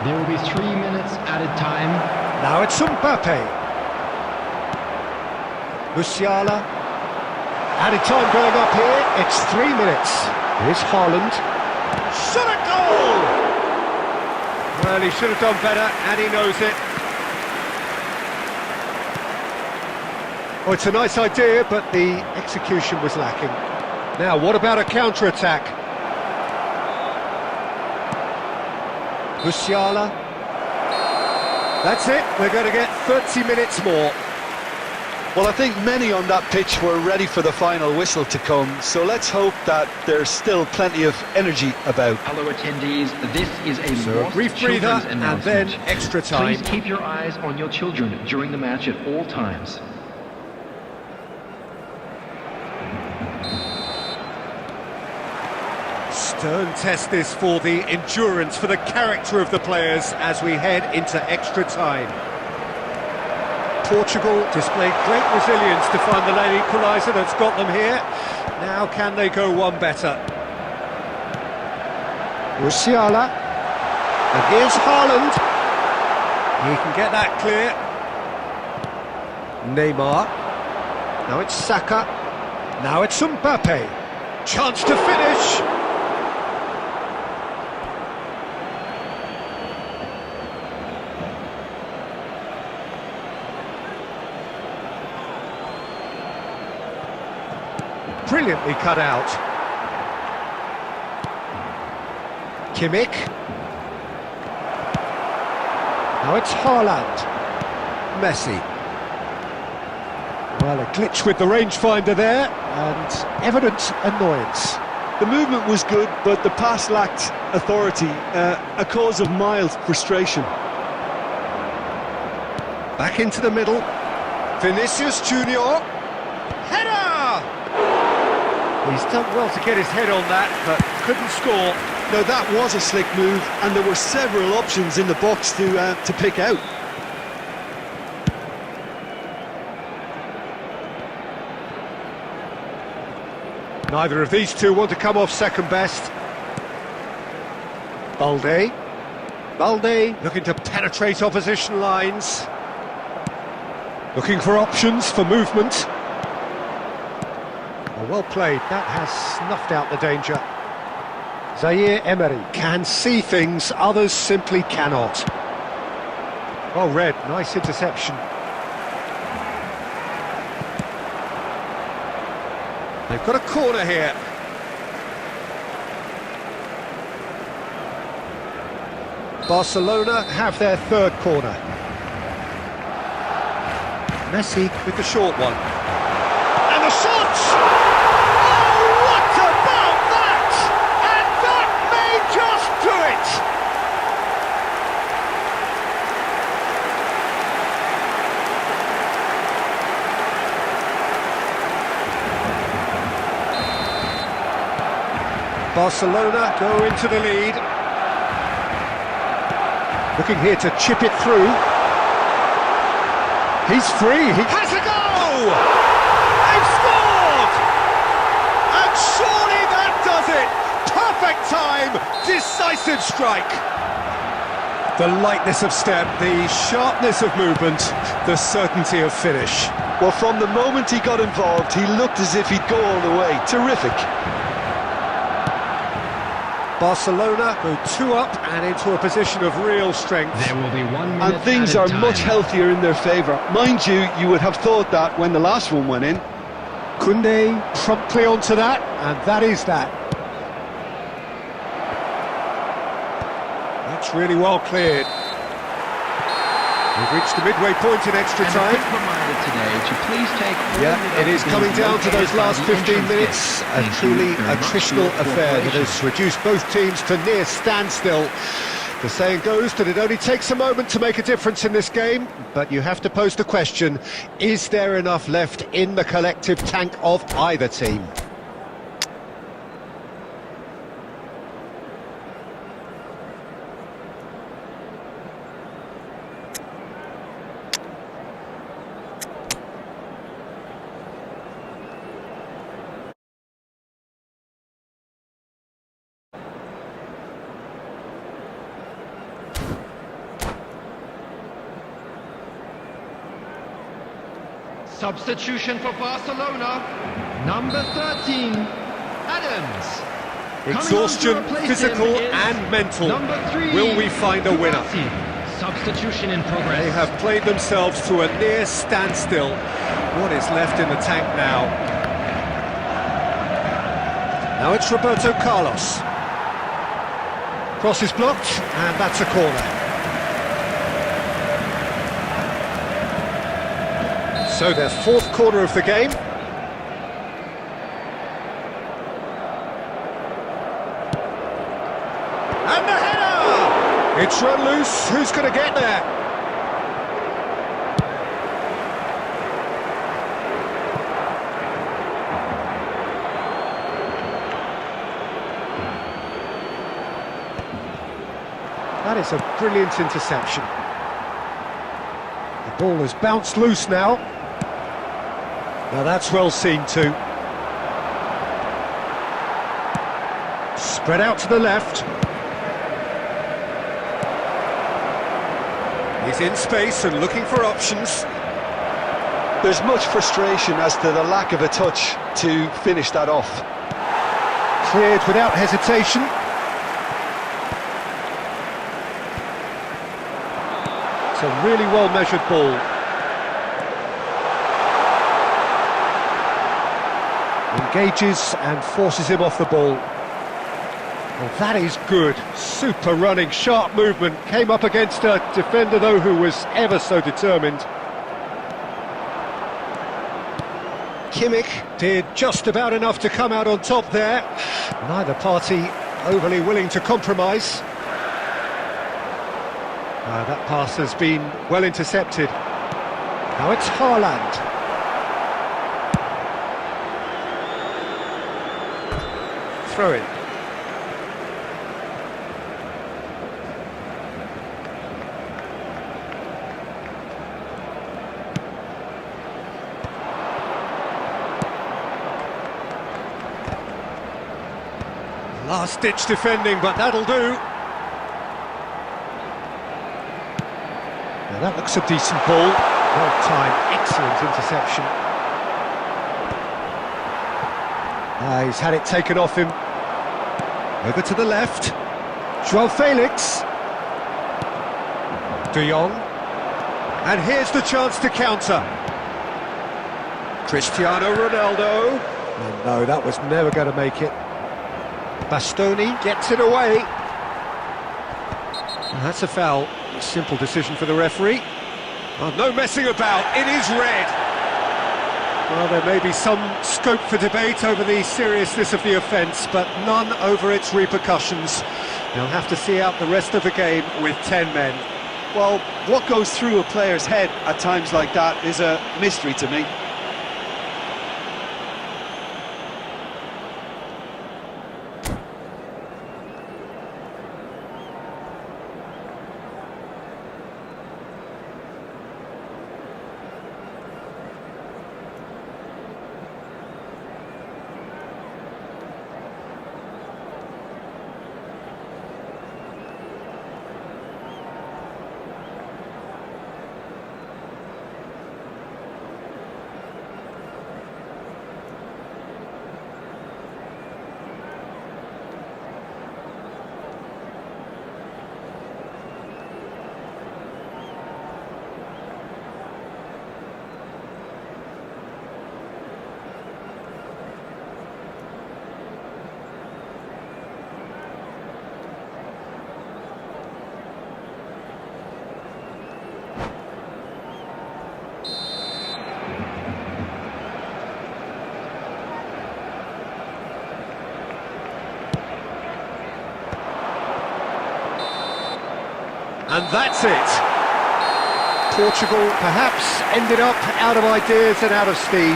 Speaker 3: There will be 3 minutes added time.
Speaker 1: Now it's Mbappe. Musiala. Added time going up here. It's 3 minutes. Here's Haaland. Shot a goal! Well, he should have done better, and he knows it. Oh, it's a nice idea, but the execution was lacking. Now, what about a counter-attack? Musiala. That's it, we're going to get 30 minutes more.
Speaker 4: Well, I think many on that pitch were ready for the final whistle to come, so let's hope that there's still plenty of energy about.
Speaker 3: Hello attendees, this is a
Speaker 1: So a brief breather and then extra time.
Speaker 3: Please keep your eyes on your children during the match at all times.
Speaker 1: Stern test this for the endurance, for the character of the players as we head into extra time. Portugal displayed great resilience to find the late equaliser that's got them here. Now can they go one better? Musiala. And here's Haaland. He can get that clear. Neymar. Now it's Saka. Now it's Mbappe. Chance to finish. Brilliantly cut out. Kimmich. Now it's Haaland. Messi. Well, a glitch with the rangefinder there, and evident annoyance.
Speaker 4: The movement was good, but the pass lacked authority, a cause of mild frustration.
Speaker 1: Back into the middle. Vinicius Junior. Header! He's done well to get his head on that, but couldn't score.
Speaker 4: No, that was a slick move, and there were several options in the box to pick out.
Speaker 1: Neither of these two want to come off second best. Balde looking to penetrate opposition lines. Looking for options for movement. Well played, that has snuffed out the danger. Zaire Emery can see things others simply cannot. Well read, nice interception. They've got a corner here. Barcelona have their third corner. Messi with the short one. And the shot! Oh, what about that? And that may just do it! Barcelona go into the lead. Looking here to chip it through. He's free, he has a goal! They've scored! And surely that does it! Perfect time, decisive strike! The lightness of step, the sharpness of movement, the certainty of finish.
Speaker 4: Well, from the moment he got involved, he looked as if he'd go all the way. Terrific.
Speaker 1: Barcelona go 2 up and into a position of real strength.
Speaker 3: There will be 1 minute
Speaker 4: And things
Speaker 3: added
Speaker 4: are
Speaker 3: time.
Speaker 4: much healthier in their favour. Mind you, you would have thought that when the last one went in.
Speaker 1: Koundé promptly onto that, and that is that. That's really well cleared. We've reached the midway point in extra
Speaker 3: And a
Speaker 1: time.
Speaker 3: quick reminder today to please take all
Speaker 1: Yeah, it is
Speaker 3: deductibles
Speaker 1: coming down to those
Speaker 3: located by
Speaker 1: last
Speaker 3: the
Speaker 1: 15
Speaker 3: entrance
Speaker 1: minutes.
Speaker 3: gate.
Speaker 1: A
Speaker 3: Thank you
Speaker 1: truly
Speaker 3: very much for
Speaker 1: attritional
Speaker 3: your
Speaker 1: affair that
Speaker 3: cooperation.
Speaker 1: has reduced both teams to near standstill. The saying goes that it only takes a moment to make a difference in this game, but you have to pose the question, is there enough left in the collective tank of either team?
Speaker 3: Substitution for Barcelona, number 13, Adams.
Speaker 1: Exhaustion,
Speaker 3: Coming on to replace
Speaker 1: physical
Speaker 3: him is
Speaker 1: and mental.
Speaker 3: number 3,
Speaker 1: Will we find a winner?
Speaker 3: Kubasi. Substitution in progress.
Speaker 1: They have played themselves to a near standstill. What is left in the tank now? Now it's Roberto Carlos. Cross is blocked, and that's a corner. So their fourth corner of the game. And the header! It's run loose, who's going to get there? That is a brilliant interception. The ball has bounced loose now. Now that's well seen too. Spread out to the left. He's in space and looking for options.
Speaker 4: There's much frustration as to the lack of a touch to finish that off.
Speaker 1: Cleared without hesitation. It's a really well-measured ball. Engages and forces him off the ball. Well, that is good. Super running, sharp movement. Came up against a defender, though, who was ever so determined. Kimmich did just about enough to come out on top there. Neither party overly willing to compromise. That pass has been well intercepted. Now it's Haaland. Throw in. Last-ditch defending, but that'll do. Now that looks a decent ball. Well timed, excellent interception. He's had it taken off him. Over to the left. Joao Felix. De Jong. And here's the chance to counter. Cristiano Ronaldo. And no, that was never going to make it. Bastoni gets it away. And that's a foul. A simple decision for the referee. Oh, no messing about, it is red. Well, there may be some scope for debate over the seriousness of the offence, but none over its repercussions. They'll have to see out the rest of the game with 10 men.
Speaker 4: Well, what goes through a player's head at times like that is a mystery to me.
Speaker 1: And that's it. Portugal perhaps ended up out of ideas and out of steam.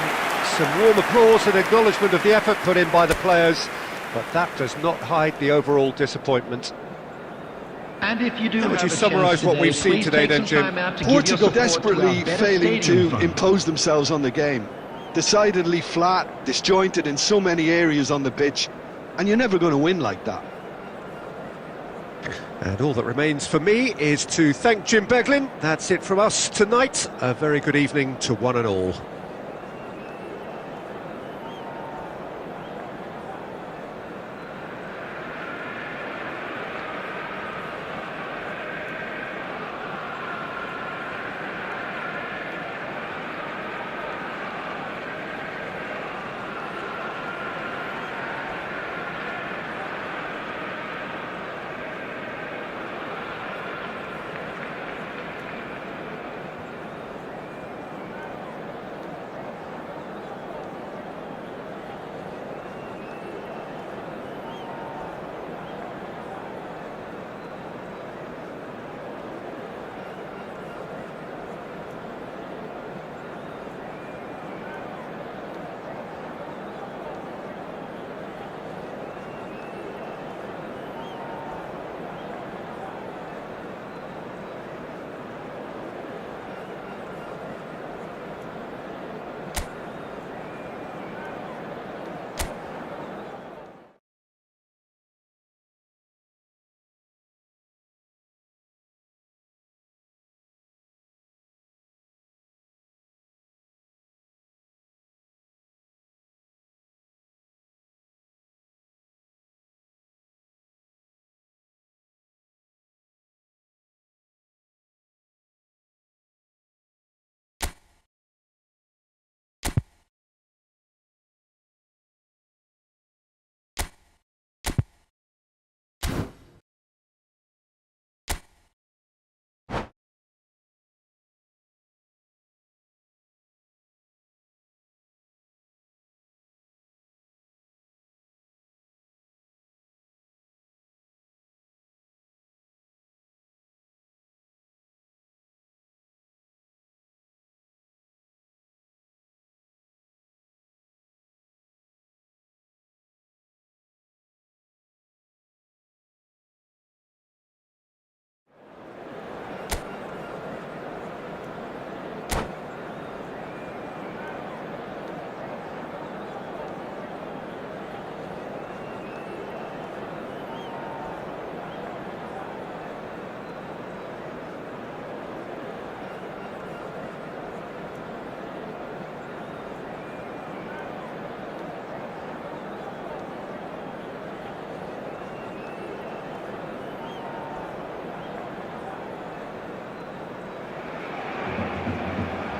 Speaker 1: Some warm applause and acknowledgement of the effort put in by the players, but that does not hide the overall disappointment.
Speaker 3: And if you do,
Speaker 1: would you summarise what we've seen today then, Jim?
Speaker 4: Portugal desperately failing to impose themselves on the game. Decidedly flat, disjointed in so many areas on the pitch, and you're never going to win like that.
Speaker 1: And all that remains for me is to thank Jim Beglin. That's it from us tonight. A very good evening to one and all.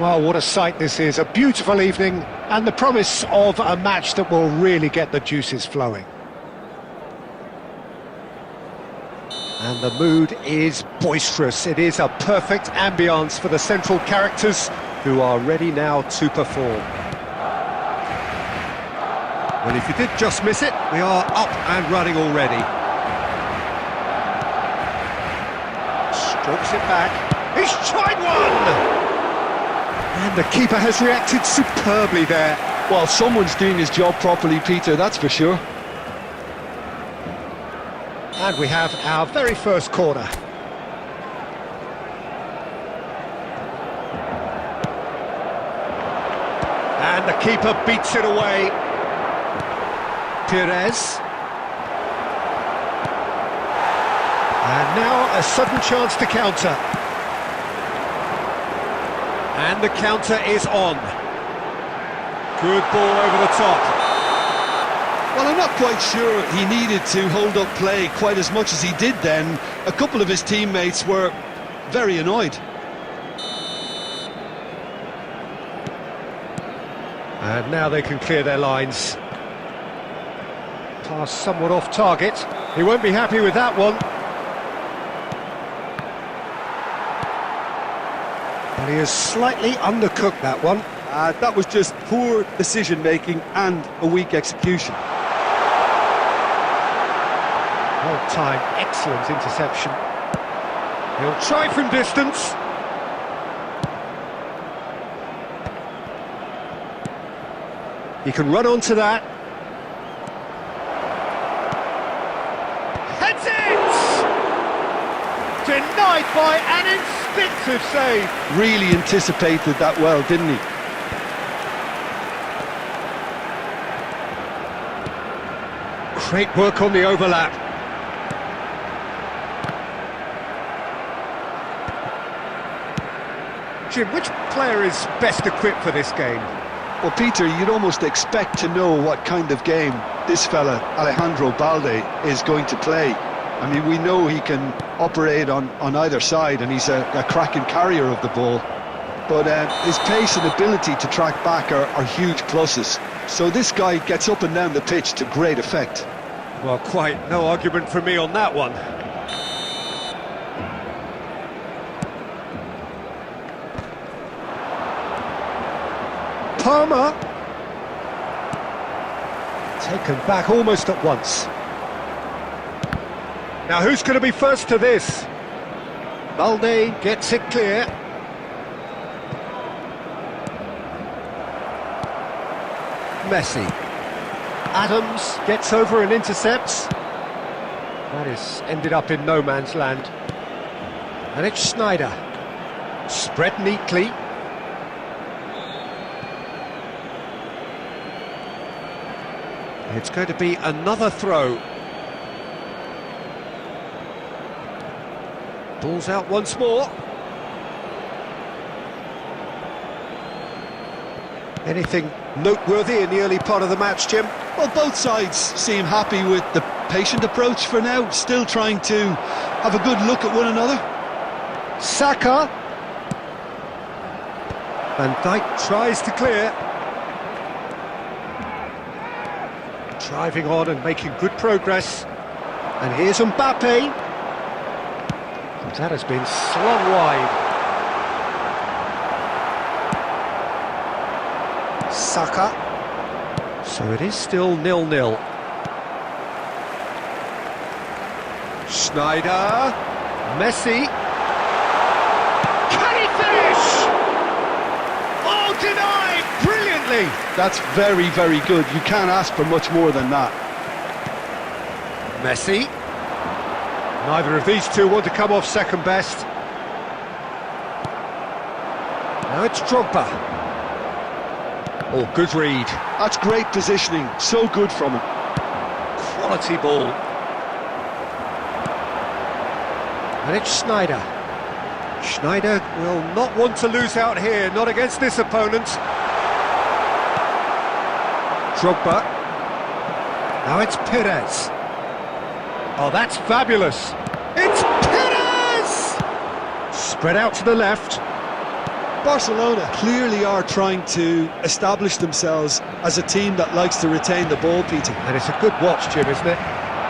Speaker 1: Well, what a sight this is. A beautiful evening and the promise of a match that will really get the juices flowing. And the mood is boisterous. It is a perfect ambience for the central characters who are ready now to perform. Well, if you did just miss it, we are up and running already. Strokes it back. He's tried one! And the keeper has reacted superbly there.
Speaker 4: Well, someone's doing his job properly, Peter, that's for sure.
Speaker 1: And we have our very first corner. And the keeper beats it away. Pires. And now a sudden chance to counter. And the counter is on. Good ball over the top.
Speaker 4: Well, I'm not quite sure he needed to hold up play quite as much as he did then. A couple of his teammates were very annoyed.
Speaker 1: And now they can clear their lines. Pass somewhat off target. He won't be happy with that one. But he has slightly undercooked that one.
Speaker 4: That was just poor decision-making and a weak execution.
Speaker 1: Well timed, excellent interception. He'll try from distance. He can run onto that. Heads it! Denied by an instinctive save.
Speaker 4: Really anticipated that well, didn't he?
Speaker 1: Great work on the overlap. Jim, which player is best equipped for this game?
Speaker 2: Well, Peter, you'd almost expect to know what kind of game this fella, Alejandro Balde, is going to play. I mean, we know he can operate on either side, and he's a cracking carrier of the ball. But his pace and ability to track back are huge pluses. So this guy gets up and down the pitch to great effect.
Speaker 1: Well, quite no argument from me on that one. Palmer. Taken back almost at once. Now who's going to be first to this? Balde gets it clear. Messi. Adams gets over and intercepts. That is ended up in no man's land. And it's Sneijder. Spread neatly. It's going to be another throw. Ball's out once more. Anything noteworthy in the early part of the match, Jim?
Speaker 4: Well, both sides seem happy with the patient approach for now, still trying to have a good look at one another.
Speaker 1: Saka. Van Dijk tries to clear. Driving on and making good progress. And here's Mbappe. That has been slung wide. Saka. So it is still 0-0. Sneijder. Messi. Can he finish? Oh, denied! Brilliantly!
Speaker 4: That's very, very good. You can't ask for much more than that.
Speaker 1: Messi. Neither of these two want to come off second best. Now it's Drogba. Oh, good read.
Speaker 4: That's great positioning. So good from him.
Speaker 1: Quality ball. And it's Sneijder. Sneijder will not want to lose out here, not against this opponent. Drogba. Now it's Pires. Oh, that's fabulous. It's Pires! Spread out to the left.
Speaker 4: Barcelona clearly are trying to establish themselves as a team that likes to retain the ball, Peter.
Speaker 1: And it's a good watch, Jim, isn't it?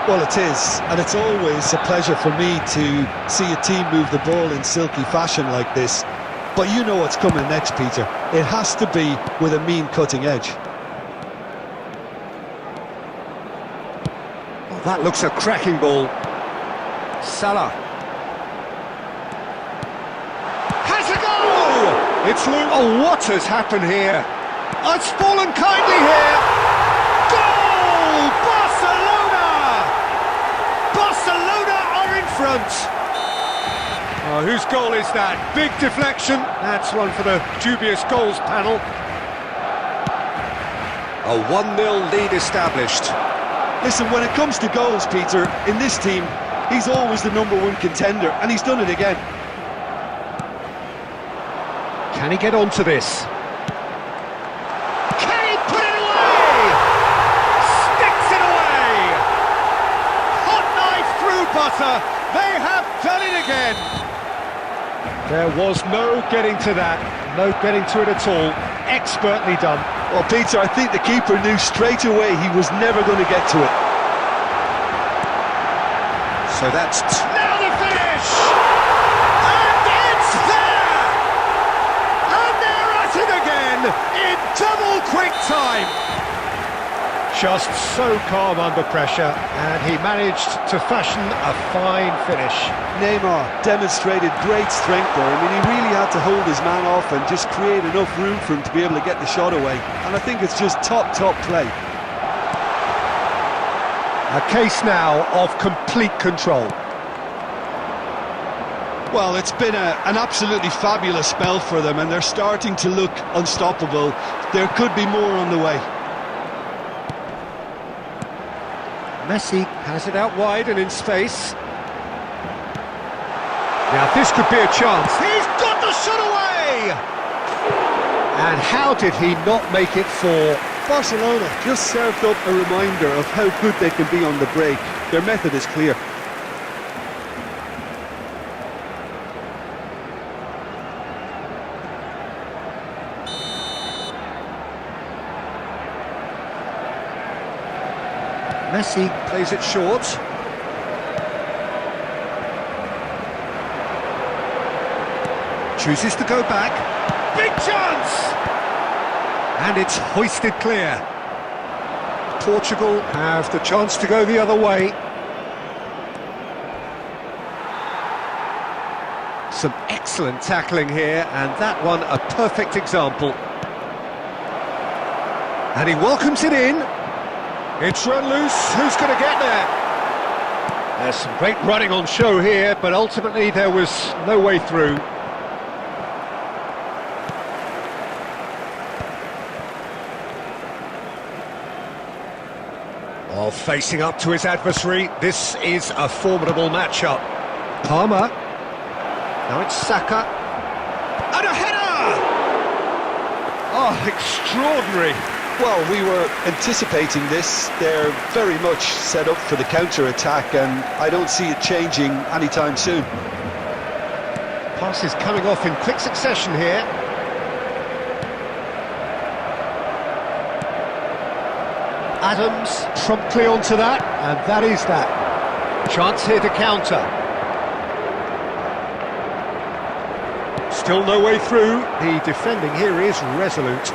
Speaker 4: Well, it is, and it's always a pleasure for me to see a team move the ball in silky fashion like this. But you know what's coming next, Peter. It has to be with a mean cutting edge.
Speaker 1: Oh, that looks a cracking ball. Salah. Has a goal! It's Luke. Oh, what has happened here? Oh, it's fallen kindly here. Goal! Barcelona! Barcelona are in front. Oh, whose goal is that? Big deflection. That's one for the dubious goals panel. A 1-0 lead established.
Speaker 4: Listen, when it comes to goals, Peter, in this team, he's always the #1 contender, and he's done it again.
Speaker 1: Can he get onto this? Can he put it away? Sticks it away! Hot knife through butter. They have done it again. There was no getting to that. No getting to it at all. Expertly done.
Speaker 4: Well, Peter, I think the keeper knew straight away he was never going to get to it.
Speaker 1: So that's... Now the finish! And it's there! And they're at it again in double quick time! Just so calm under pressure, and he managed to fashion a fine finish.
Speaker 4: Neymar demonstrated great strength there. I mean, he really had to hold his man off and just create enough room for him to be able to get the shot away. And I think it's just top play.
Speaker 1: A case now of complete control.
Speaker 2: Well, it's been an absolutely fabulous spell for them, and they're starting to look unstoppable. There could be more on the way.
Speaker 1: Messi has it out wide and in space. Now this could be a chance. He's got the shot away! And how did he not make it for?
Speaker 4: Barcelona just served up a reminder of how good they can be on the break. Their method is clear.
Speaker 1: Messi plays it short. Chooses to go back. Big chance! And it's hoisted clear. Portugal have the chance to go the other way. Some excellent tackling here, and that one a perfect example. And he welcomes it in. It's run loose. Who's going to get there? There's some great running on show here, but ultimately there was no way through. Oh, facing up to his adversary, this is a formidable matchup. Palmer. Now it's Saka. And a header! Oh, extraordinary.
Speaker 4: Well, we were anticipating this. They're very much set up for the counter-attack, and I don't see it changing anytime soon.
Speaker 1: Passes coming off in quick succession here. Adams promptly onto that, and that is that. Chance here to counter. Still no way through. The defending here is resolute.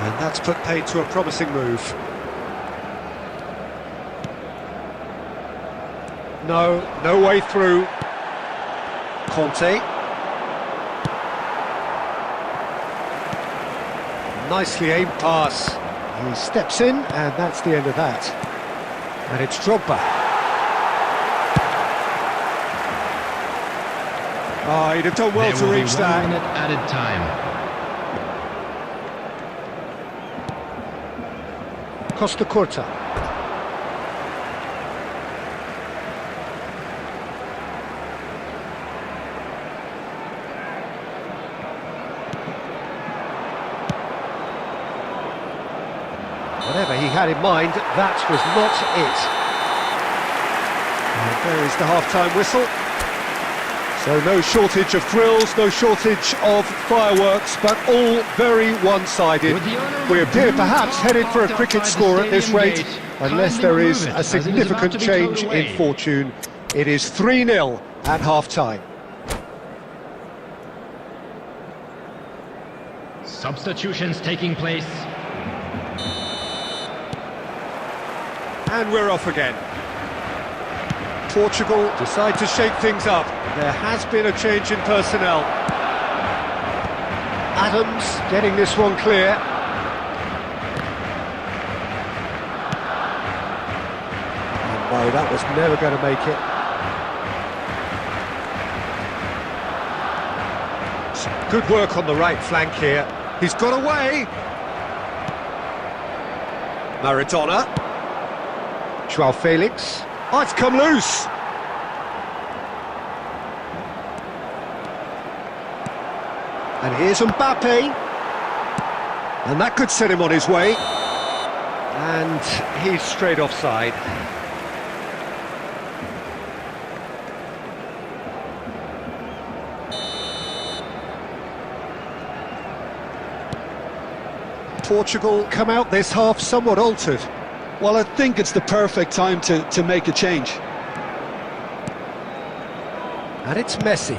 Speaker 1: And that's put paid to a promising move. No way through. Conte. Nicely aimed pass. He steps in, and that's the end of that. And it's Drogba. Oh, he'd have done well to reach that.
Speaker 3: 1 minute added time.
Speaker 1: Costa Curta. Whatever he had in mind, that was not it. And there is the half-time whistle. So no shortage of thrills, no shortage of fireworks, but all very one-sided.
Speaker 3: With the owner of
Speaker 1: We
Speaker 3: the
Speaker 1: appear
Speaker 3: blue
Speaker 1: perhaps
Speaker 3: car
Speaker 1: headed for a
Speaker 3: parked
Speaker 1: cricket
Speaker 3: outside
Speaker 1: score
Speaker 3: the
Speaker 1: at this
Speaker 3: stadium
Speaker 1: rate,
Speaker 3: gate,
Speaker 1: unless
Speaker 3: kindly
Speaker 1: there
Speaker 3: remove
Speaker 1: is
Speaker 3: it
Speaker 1: a
Speaker 3: as it is about
Speaker 1: significant
Speaker 3: to be towed
Speaker 1: change
Speaker 3: away.
Speaker 1: in fortune. It is 3-0 at half-time.
Speaker 3: Substitutions taking place.
Speaker 1: And we're off again. Portugal decide to shake things up. There has been a change in personnel. Adams getting this one clear. And no, that was never going to make it. Some good work on the right flank here. He's got away. Maradona. Joao Felix. Oh, it's come loose. And here's Mbappe. And that could set him on his way. And he's straight offside. Portugal come out this half somewhat altered.
Speaker 4: Well, I think it's the perfect time to make a change.
Speaker 1: And it's Messi.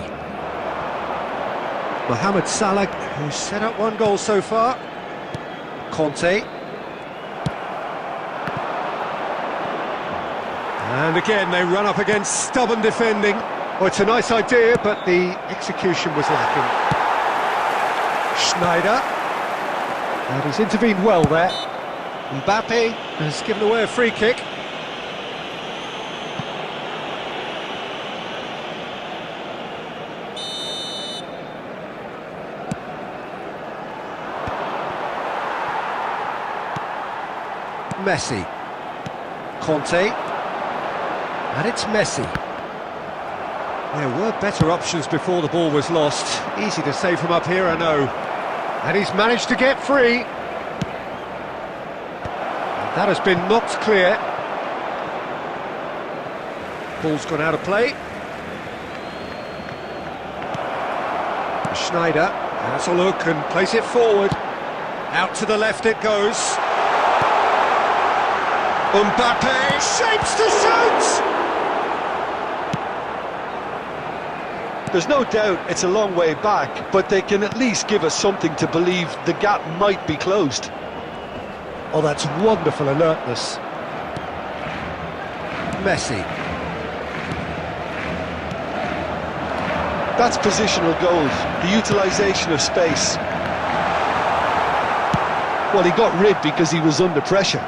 Speaker 1: Mohamed Salah, who's set up one goal so far. Conte. And again, they run up against stubborn defending. Well, it's a nice idea, but the execution was lacking. Schneider. And he's intervened well there. Mbappe has given away a free kick. Messi. Conte. And it's Messi. There were better options before the ball was lost. Easy to say from up here, I know. And he's managed to get free. That has been knocked clear. Ball's gone out of play. Schneider has a look and plays it forward. Out to the left it goes. Mbappe shapes to shoot!
Speaker 4: There's no doubt it's a long way back, but they can at least give us something to believe the gap might be closed.
Speaker 1: Oh, that's wonderful alertness. Messi.
Speaker 4: That's positional goals, the utilisation of space. Well, he got rid because he was under pressure.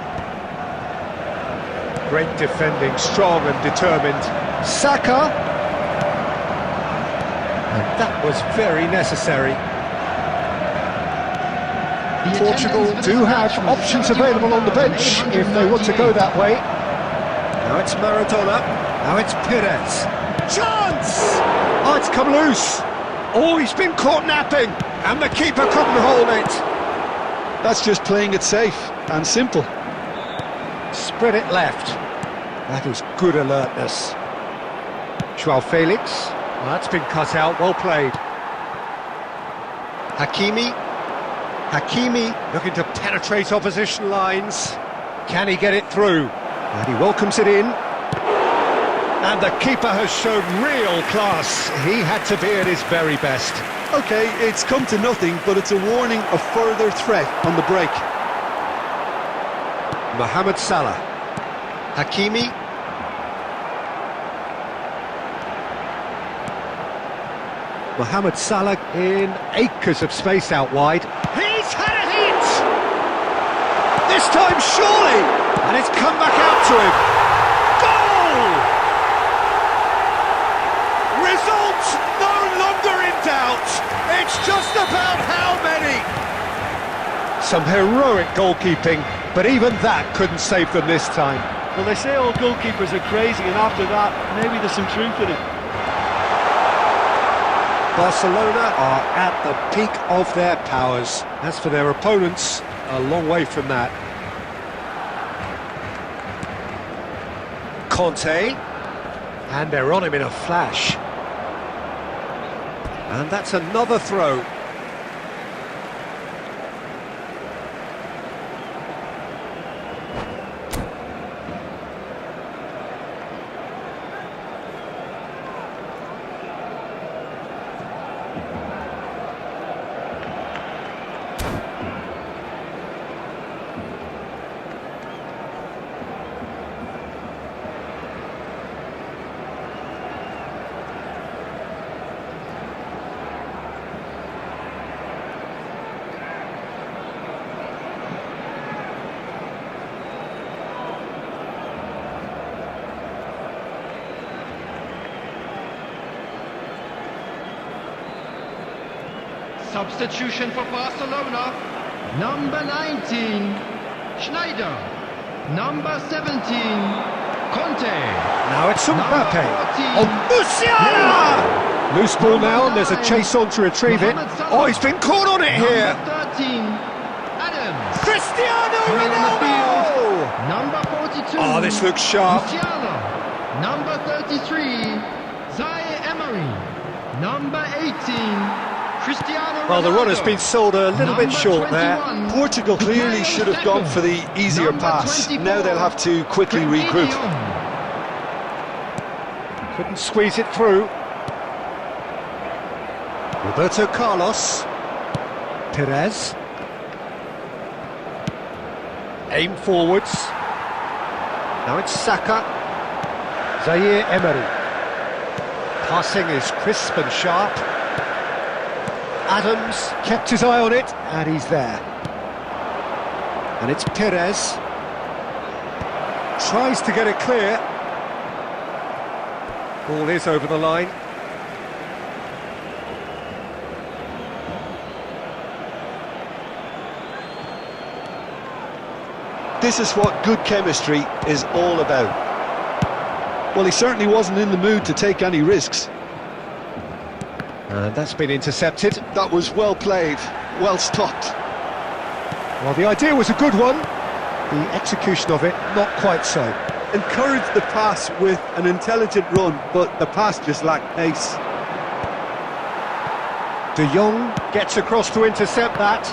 Speaker 1: Great defending, strong and determined. Saka. And that was very necessary. Portugal do have options available on the bench if they want to go that way. Now it's Maradona. Now it's Perez. Chance! Oh, it's come loose. Oh, he's been caught napping. And the keeper couldn't hold it.
Speaker 4: That's just playing it safe and simple.
Speaker 1: Spread it left. That is good alertness. Joao Felix. Well, that's been cut out. Well played. Hakimi. Hakimi looking to penetrate opposition lines. Can he get it through? And he welcomes it in. And the keeper has shown real class. He had to be at his very best.
Speaker 4: Okay, it's come to nothing, but it's a warning of further threat on the break.
Speaker 1: Mohamed Salah. Hakimi. Mohamed Salah in acres of space out wide. He's had a hit! This time surely! And it's come back out to him. Goal! Result no longer in doubt. It's just about how many. Some heroic goalkeeping, but even that couldn't save them this time.
Speaker 4: Well, they say all goalkeepers are crazy, and after that, maybe there's some truth in it.
Speaker 1: Barcelona are at the peak of their powers. As for their opponents, a long way from that. Conte, and they're on him in a flash. And that's another throw.
Speaker 3: Substitution for Barcelona. Number 19, Schneider. Number 17, Conte.
Speaker 1: Now it's
Speaker 3: Number
Speaker 1: Mbappe.
Speaker 3: 14.
Speaker 1: Oh, Musiala! Loose ball now, and there's a chase on to retrieve it.
Speaker 3: Mohamed Salah.
Speaker 1: Oh, he's been caught on it here.
Speaker 3: Number 13, Adams.
Speaker 1: Cristiano
Speaker 3: Through on the field.
Speaker 1: Ronaldo!
Speaker 3: Number 42.
Speaker 1: Oh, this looks sharp.
Speaker 3: Musiala. Number 33, Zaire Emery. Number 18, Cristiano Ronaldo.
Speaker 1: Well, the run has been sold a little bit
Speaker 3: Number
Speaker 1: short
Speaker 3: 21,
Speaker 1: there.
Speaker 4: Portugal clearly should have gone for the easier
Speaker 3: Number
Speaker 4: pass.
Speaker 3: 24,
Speaker 4: Now they'll have to quickly regroup.
Speaker 1: Couldn't squeeze it through. Roberto Carlos. Perez. Aim forwards. Now it's Saka. Zaire Emery. Passing is crisp and sharp. Adams kept his eye on it, and he's there. And it's Perez. Tries to get it clear. Ball is over the line.
Speaker 4: This is what good chemistry is all about. Well, he certainly wasn't in the mood to take any risks.
Speaker 1: And that's been intercepted.
Speaker 4: That was well played, well stopped.
Speaker 1: Well, the idea was a good one. The execution of it, not quite so.
Speaker 4: Encouraged the pass with an intelligent run, but the pass just lacked pace.
Speaker 1: De Jong gets across to intercept that.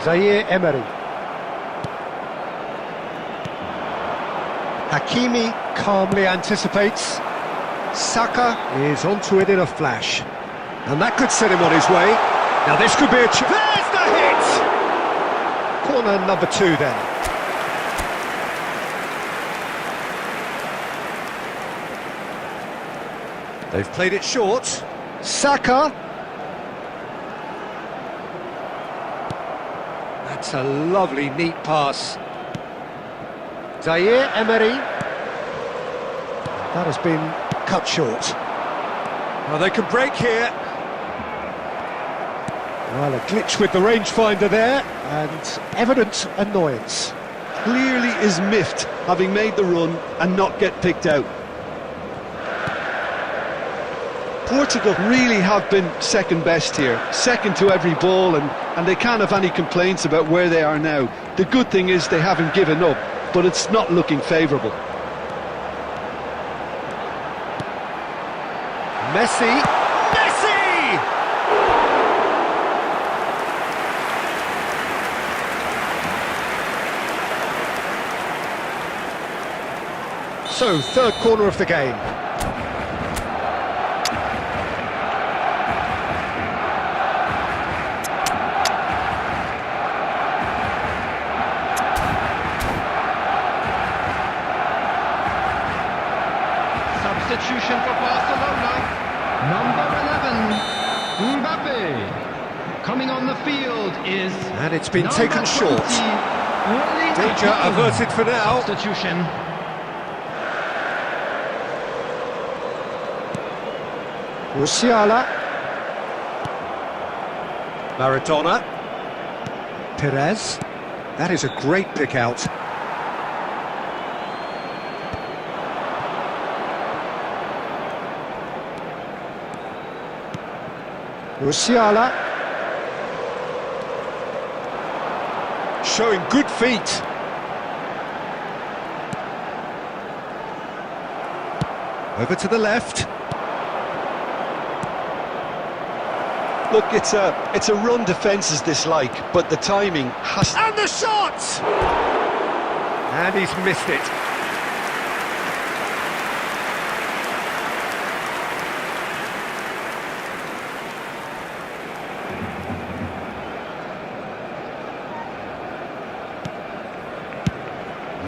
Speaker 1: Zaire Emery. Hakimi calmly anticipates. Saka is onto it in a flash. And that could set him on his way. Now this could be a... There's the hit! Corner number 2 then. They've played it short. Saka. That's a lovely, neat pass. Zaire Emery. That has been cut short. Well, they can break here. Well, a glitch with the rangefinder there, and evident annoyance.
Speaker 4: Clearly is miffed, having made the run and not get picked out. Portugal really have been second best here, second to every ball, and they can't have any complaints about where they are now. The good thing is they haven't given up, but it's not looking favourable.
Speaker 1: Messi. Messi! So, third corner of the game.
Speaker 3: Substitution for Barcelona. Number 11, Mbappe. Coming on the field is...
Speaker 1: And it's been
Speaker 3: number
Speaker 1: taken
Speaker 3: 20,
Speaker 1: short.
Speaker 3: Erling
Speaker 1: Danger
Speaker 3: Haaland.
Speaker 1: averted for now.
Speaker 3: Substitution.
Speaker 1: Musiala. Maradona. Perez. That is a great pick out. Musiala. Showing good feet. Over to the left.
Speaker 4: Look, it's a run defence is dislike, but the timing has...
Speaker 1: And the shot! And he's missed it.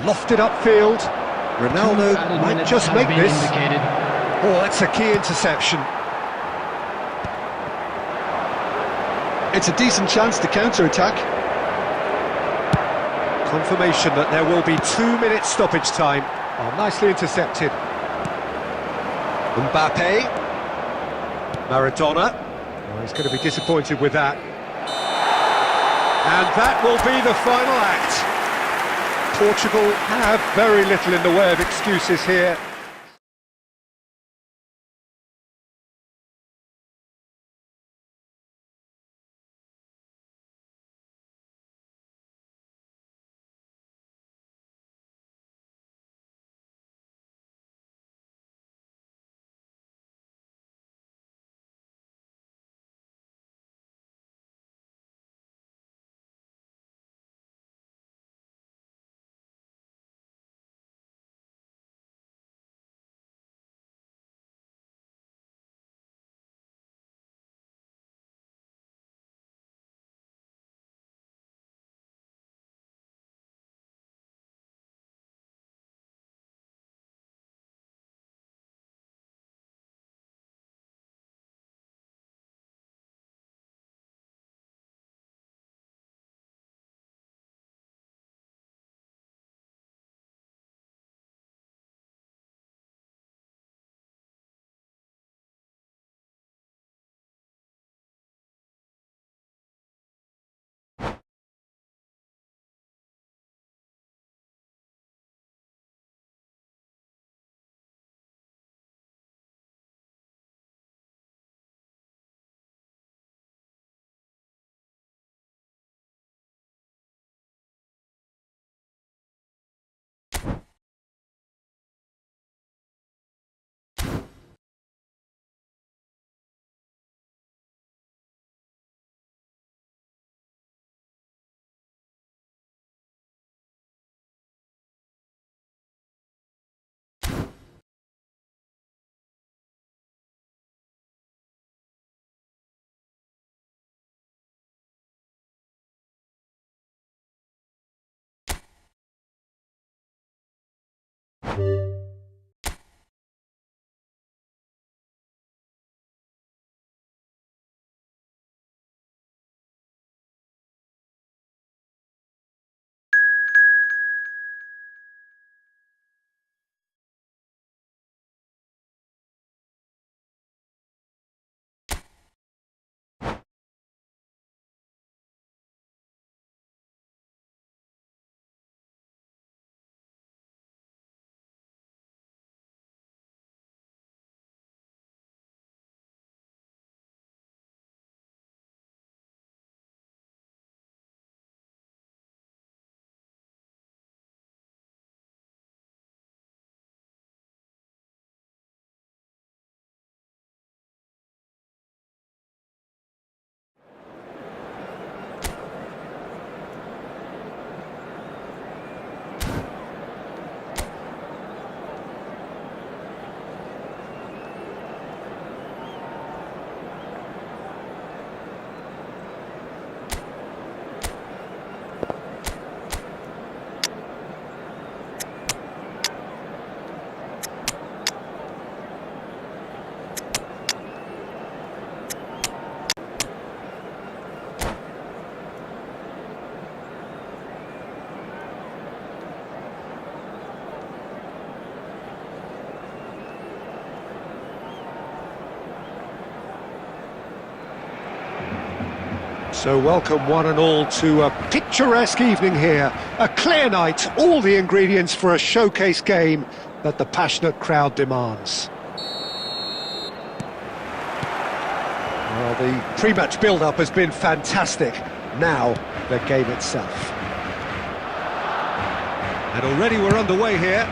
Speaker 1: Lofted upfield. Ronaldo might just make this.
Speaker 3: Indicated.
Speaker 1: Oh, that's a key interception.
Speaker 4: It's a decent chance to counter-attack.
Speaker 1: Confirmation that there will be 2 minutes stoppage time. Oh, nicely intercepted. Mbappe. Maradona. Oh, he's going to be disappointed with that. And that will be the final act. Portugal have very little in the way of excuses here. So welcome one and all to a picturesque evening here. A clear night, all the ingredients for a showcase game that the passionate crowd demands. Well, the pre-match build-up has been fantastic. Now, the game itself. And already we're underway here.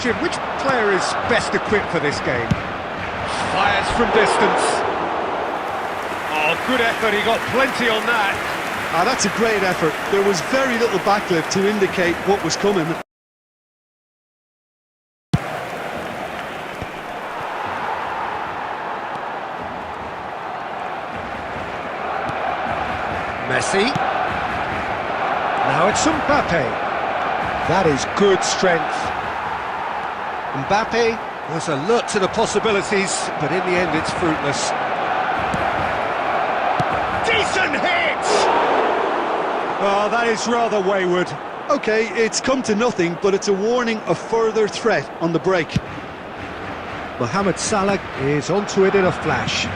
Speaker 1: question, which player is best equipped for this game? Fires from distance. Oh, good effort, he got plenty on that.
Speaker 4: Ah, that's a great effort. There was very little backlift to indicate what was coming.
Speaker 1: Messi. Now it's Mbappe. That is good strength. Mbappe was alert to the possibilities, but in the end it's fruitless. Decent hit! Oh, that is rather wayward.
Speaker 4: Okay, it's come to nothing, but it's a warning of further threat on the break.
Speaker 1: Mohamed Salah is onto it in a flash.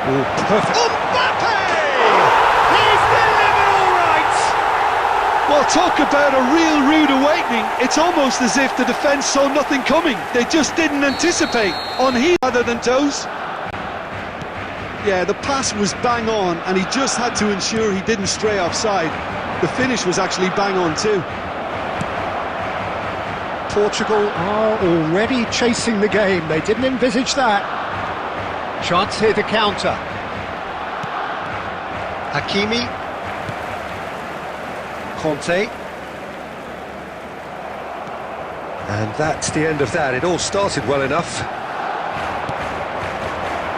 Speaker 1: Oh, perfect. Mbappe! He's delivered all right!
Speaker 4: Well, talk about a real rude awakening. It's almost as if the defence saw nothing coming. They just didn't anticipate. On heel rather than toes. Yeah, the pass was bang on, and he just had to ensure he didn't stray offside. The finish was actually bang on too.
Speaker 1: Portugal are already chasing the game. They didn't envisage that. Chance here to counter. Hakimi. Conte. And that's the end of that. It all started well enough.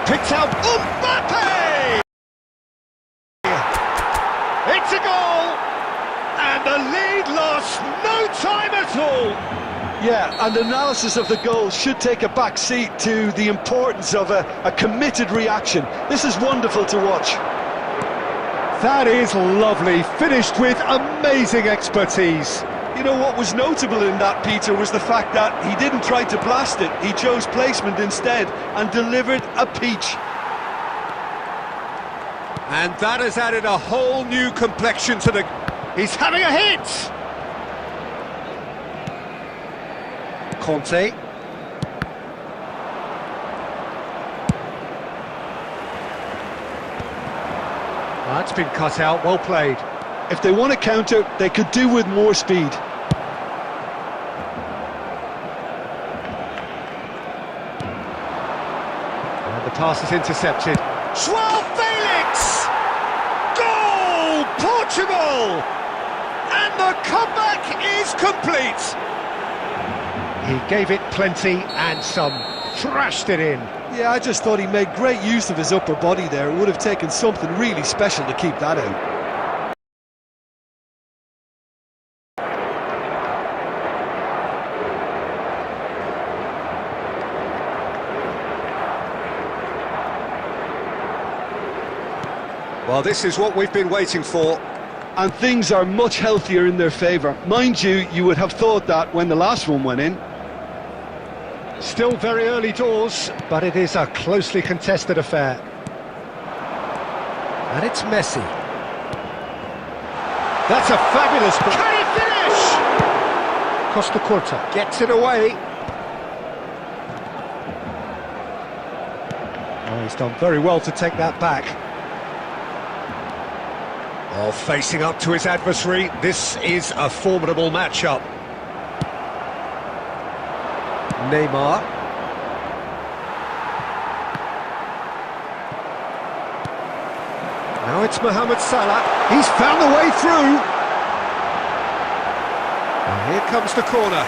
Speaker 1: Picked out Mbappe! It's a goal! And the lead lost no time at all!
Speaker 4: Yeah, and analysis of the goal should take a back seat to the importance of a committed reaction. This is wonderful to watch.
Speaker 1: That is lovely, finished with amazing expertise.
Speaker 4: You know what was notable in that, Peter, was the fact that he didn't try to blast it. He chose placement instead and delivered a peach.
Speaker 1: And that has added a whole new complexion to the... He's having a hit! Conte. That's been cut out, well played.
Speaker 4: If they want to counter, they could do with more speed.
Speaker 1: And the pass is intercepted. João Felix! Goal! Portugal! And the comeback is complete! He gave it plenty and some, thrashed it in.
Speaker 4: Yeah, I just thought he made great use of his upper body there. It would have taken something really special to keep that out.
Speaker 1: Well, this is what we've been waiting for.
Speaker 4: And things are much healthier in their favour. Mind you, you would have thought that when the last one went in.
Speaker 1: Still very early doors, but it is a closely contested affair. And it's Messi. That's a fabulous... Can he finish? Costa Curta gets it away. Oh, he's done very well to take that back. Oh, facing up to his adversary, this is a formidable matchup. Neymar. Now it's Mohamed Salah. He's found the way through. And here comes the corner.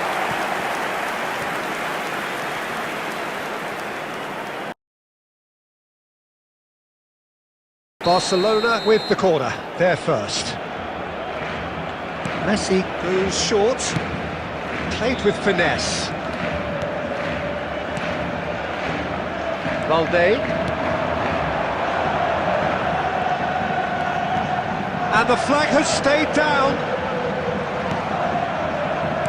Speaker 1: Barcelona with the corner. They're first. Messi goes short. Played with finesse. Valde. And the flag has stayed down.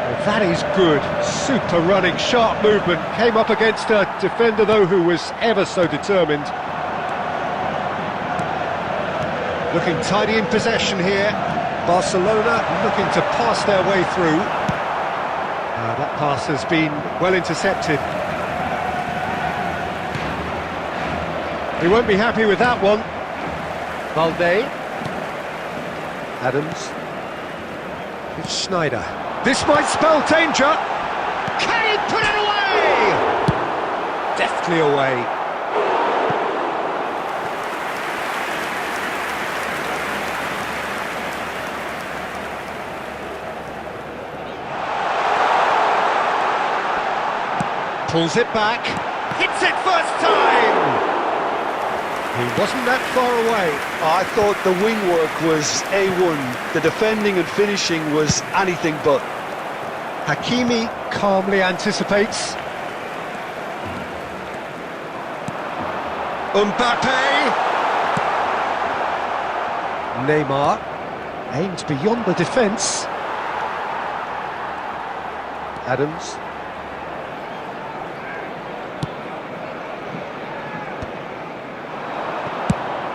Speaker 1: Well, that is good. Super running, sharp movement. Came up against a defender, though, who was ever so determined. Looking tidy in possession here. Barcelona looking to pass their way through. That pass has been well intercepted. He won't be happy with that one. Valde. Adams. It's Schneider. This might spell danger. Can he put it away? Deftly away. Pulls it back. Hits it first time. He wasn't that far away.
Speaker 4: I thought the wing work was A1. The defending and finishing was anything but.
Speaker 1: Hakimi calmly anticipates. Mbappe! Neymar aims beyond the defence. Adams.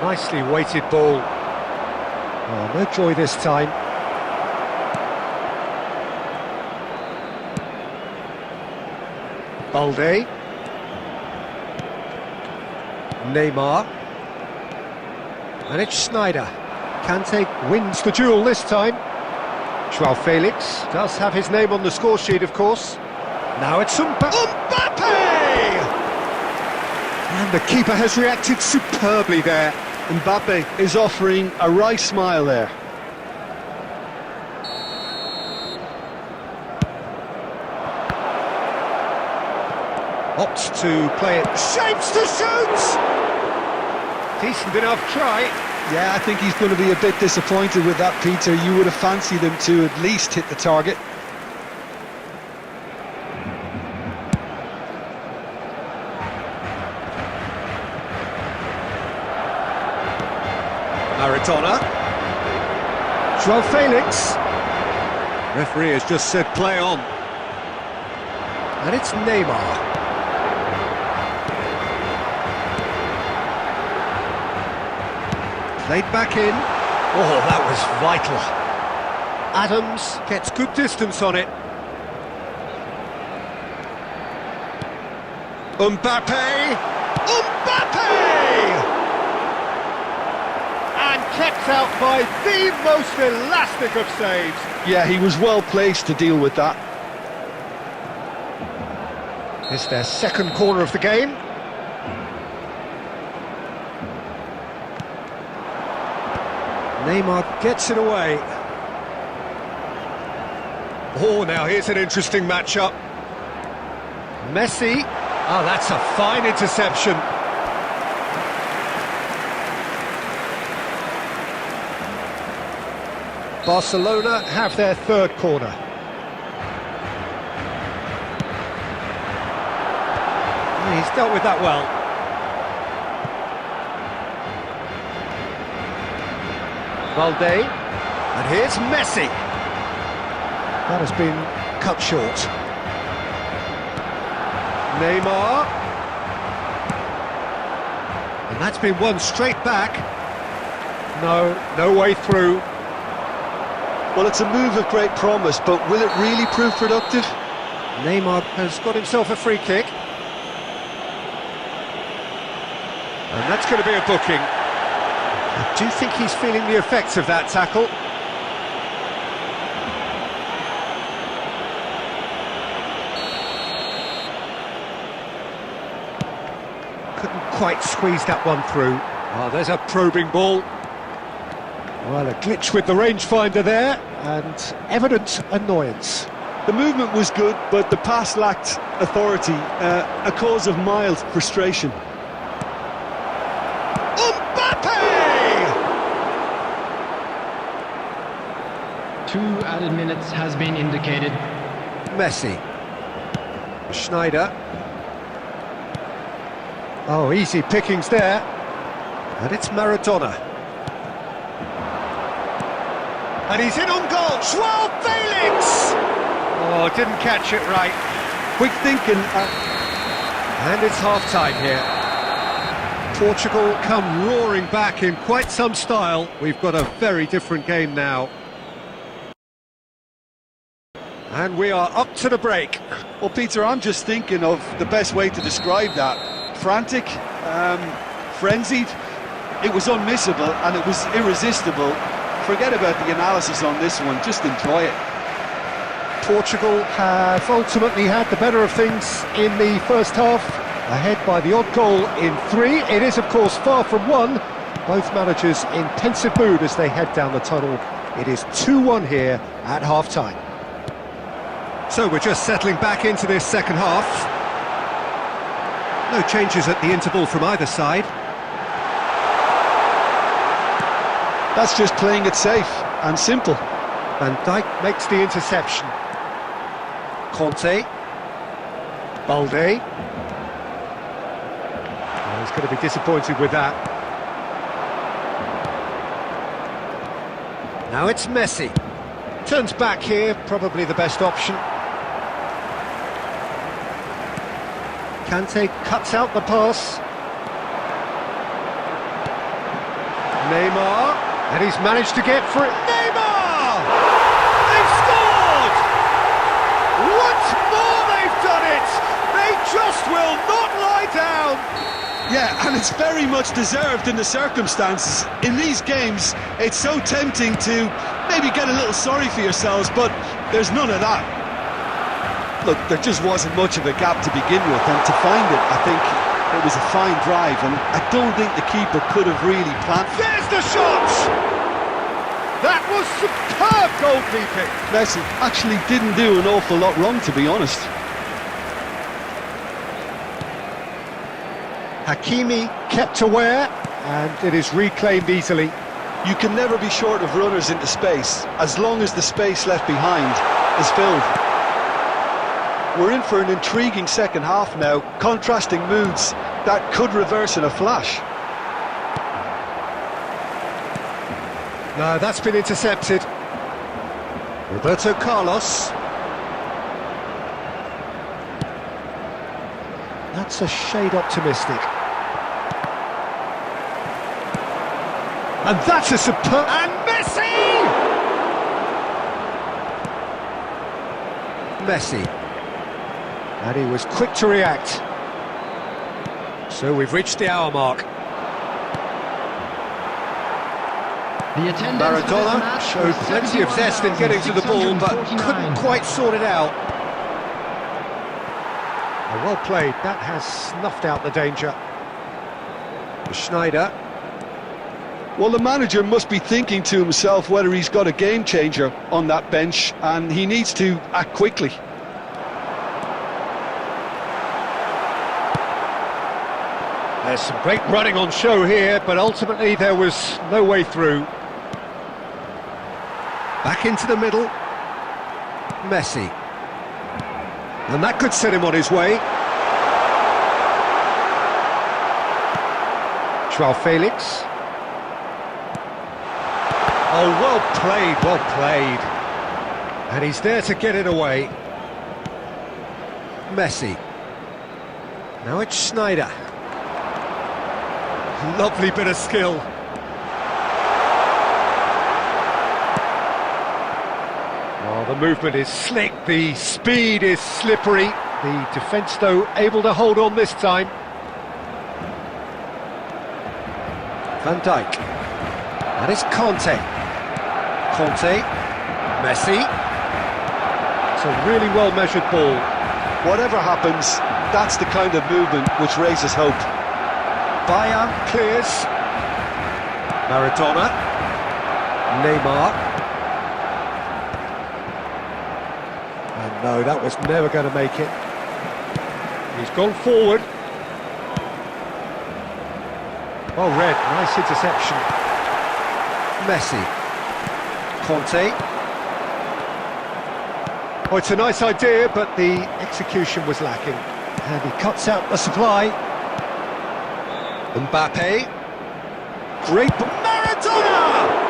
Speaker 1: Nicely weighted ball. Oh, no joy this time. Balde. Neymar. And it's Schneider. Kante wins the duel this time. Joao Felix does have his name on the score sheet, of course. Now it's Mbappe! And the keeper has reacted superbly there.
Speaker 4: Mbappe is offering a wry smile there.
Speaker 1: Opts to play it. Shapes to shoot! Decent enough try.
Speaker 4: Yeah, I think he's going to be a bit disappointed with that, Peter. You would have fancied him to at least hit the target.
Speaker 1: Maradona. Joao Felix. Referee has just said play on. And it's Neymar. Played back in. Oh, that was vital. Adams gets good distance on it. Mbappe! And kept out by the most elastic of saves.
Speaker 4: Yeah, he was well placed to deal with that.
Speaker 1: It's their second corner of the game. Neymar gets it away. Oh, now here's an interesting matchup. Messi. Oh, that's a fine interception. Barcelona have their third corner. He's dealt with that well. Balde, and here's Messi. That has been cut short. Neymar. And that's been won straight back. No way through.
Speaker 4: Well, it's a move of great promise, but will it really prove productive?
Speaker 1: Neymar has got himself a free kick. And that's going to be a booking. I do think he's feeling the effects of that tackle. Couldn't quite squeeze that one through. Oh, there's a probing ball. Well, a glitch with the rangefinder there, and evident annoyance.
Speaker 4: The movement was good, but the pass lacked authority, a cause of mild frustration.
Speaker 1: Mbappe!
Speaker 3: 2 added minutes has been indicated.
Speaker 1: Messi. Schneider. Oh, easy pickings there. And it's Maradona. And he's in on goal. Joao Felix! Oh, didn't catch it right.
Speaker 4: Quick thinking.
Speaker 1: And it's half-time here. Portugal come roaring back in quite some style. We've got a very different game now. And we are up to the break.
Speaker 4: Well, Peter, I'm just thinking of the best way to describe that. Frantic, frenzied. It was unmissable and it was irresistible. Forget about the analysis on this one, just enjoy it.
Speaker 1: Portugal have ultimately had the better of things in the first half, ahead by the odd goal in 3. It is, of course, far from 1. Both managers in pensive mood as they head down the tunnel. It is 2-1 here at half-time. So we're just settling back into this second half. No changes at the interval from either side.
Speaker 4: That's just playing it safe and simple.
Speaker 1: Van Dijk makes the interception. Conte. Balde. Oh, he's going to be disappointed with that. Now it's Messi. Turns back here, probably the best option. Kante cuts out the pass. Neymar, and he's managed to get for it. Neymar! They've scored! Once more they've done it! They just will not lie down!
Speaker 4: Yeah, and it's very much deserved in the circumstances. In these games, it's so tempting to maybe get a little sorry for yourselves, but there's none of that. Look, there just wasn't much of a gap to begin with, and to find it, I think it was a fine drive, and I don't think the keeper could have really planned.
Speaker 1: There's the shot! That was superb goalkeeping!
Speaker 4: Messi actually didn't do an awful lot wrong, to be honest.
Speaker 1: Hakimi kept aware, and it is reclaimed easily.
Speaker 4: You can never be short of runners into space, as long as the space left behind is filled. We're in for an intriguing second half now, contrasting moods that could reverse in a flash.
Speaker 1: No, that's been intercepted. Roberto Carlos. That's a shade optimistic. And that's a superb... And Messi! Messi. And he was quick to react. So we've reached the hour mark.
Speaker 3: The attendance for this
Speaker 1: Maradona
Speaker 3: match
Speaker 1: showed
Speaker 3: was
Speaker 1: plenty of zest in getting to the ball, but couldn't
Speaker 3: 71,649.
Speaker 1: quite sort it out. Oh, well played, that has snuffed out the danger. Schneider.
Speaker 4: Well, the manager must be thinking to himself whether he's got a game changer on that bench, and he needs to act quickly.
Speaker 1: There's some great running on show here, but ultimately there was no way through. Back into the middle. Messi. And that could set him on his way. Joao Felix. Oh, well played, well played. And he's there to get it away. Messi. Now it's Schneider. Lovely bit of skill. Oh, the movement is slick, the speed is slippery. The defence, though, able to hold on this time. Van Dijk. And it's Conte. Conte. Messi. It's a really well-measured ball.
Speaker 4: Whatever happens, that's the kind of movement which raises hope.
Speaker 1: Bayern clears. Maradona. Neymar. And no, that was never going to make it. He's gone forward. Well read, nice interception. Messi. Conte. Oh, it's a nice idea, but the execution was lacking. And he cuts out the supply. Mbappe. Great... Maradona!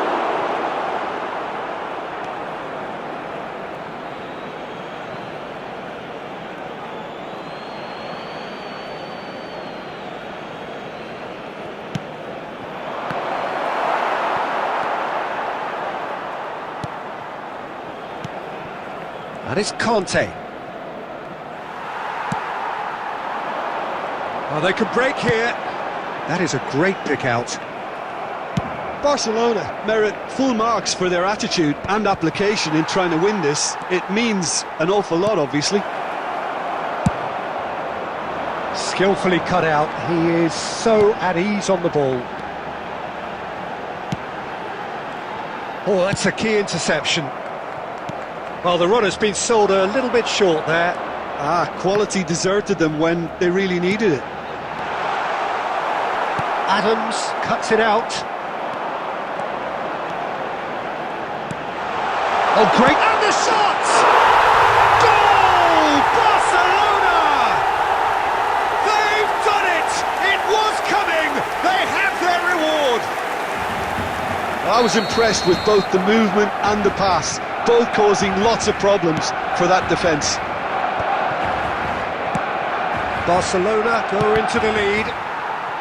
Speaker 1: And it's Conte. Oh, they could break here. That is a great pick out.
Speaker 4: Barcelona merit full marks for their attitude and application in trying to win this. It means an awful lot, obviously.
Speaker 1: Skillfully cut out. He is so at ease on the ball. Oh, that's a key interception. Well, the runner's been sold a little bit short there.
Speaker 4: Quality deserted them when they really needed it.
Speaker 1: Adams cuts it out. Oh, great! And the shot! Goal! Barcelona! They've done it! It was coming! They have their reward!
Speaker 4: I was impressed with both the movement and the pass, both causing lots of problems for that defence.
Speaker 1: Barcelona go into the lead.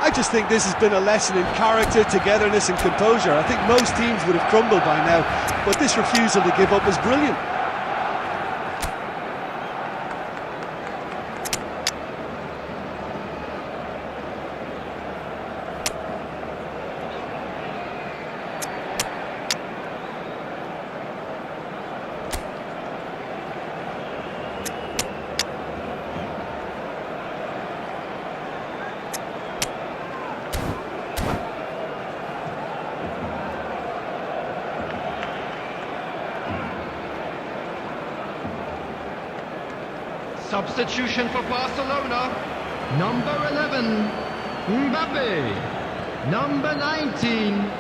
Speaker 4: I just think this has been a lesson in character, togetherness and composure. I think most teams would have crumbled by now, but this refusal to give up is brilliant.
Speaker 3: Substitution for Barcelona. Number 11, Mbappe. Number 19,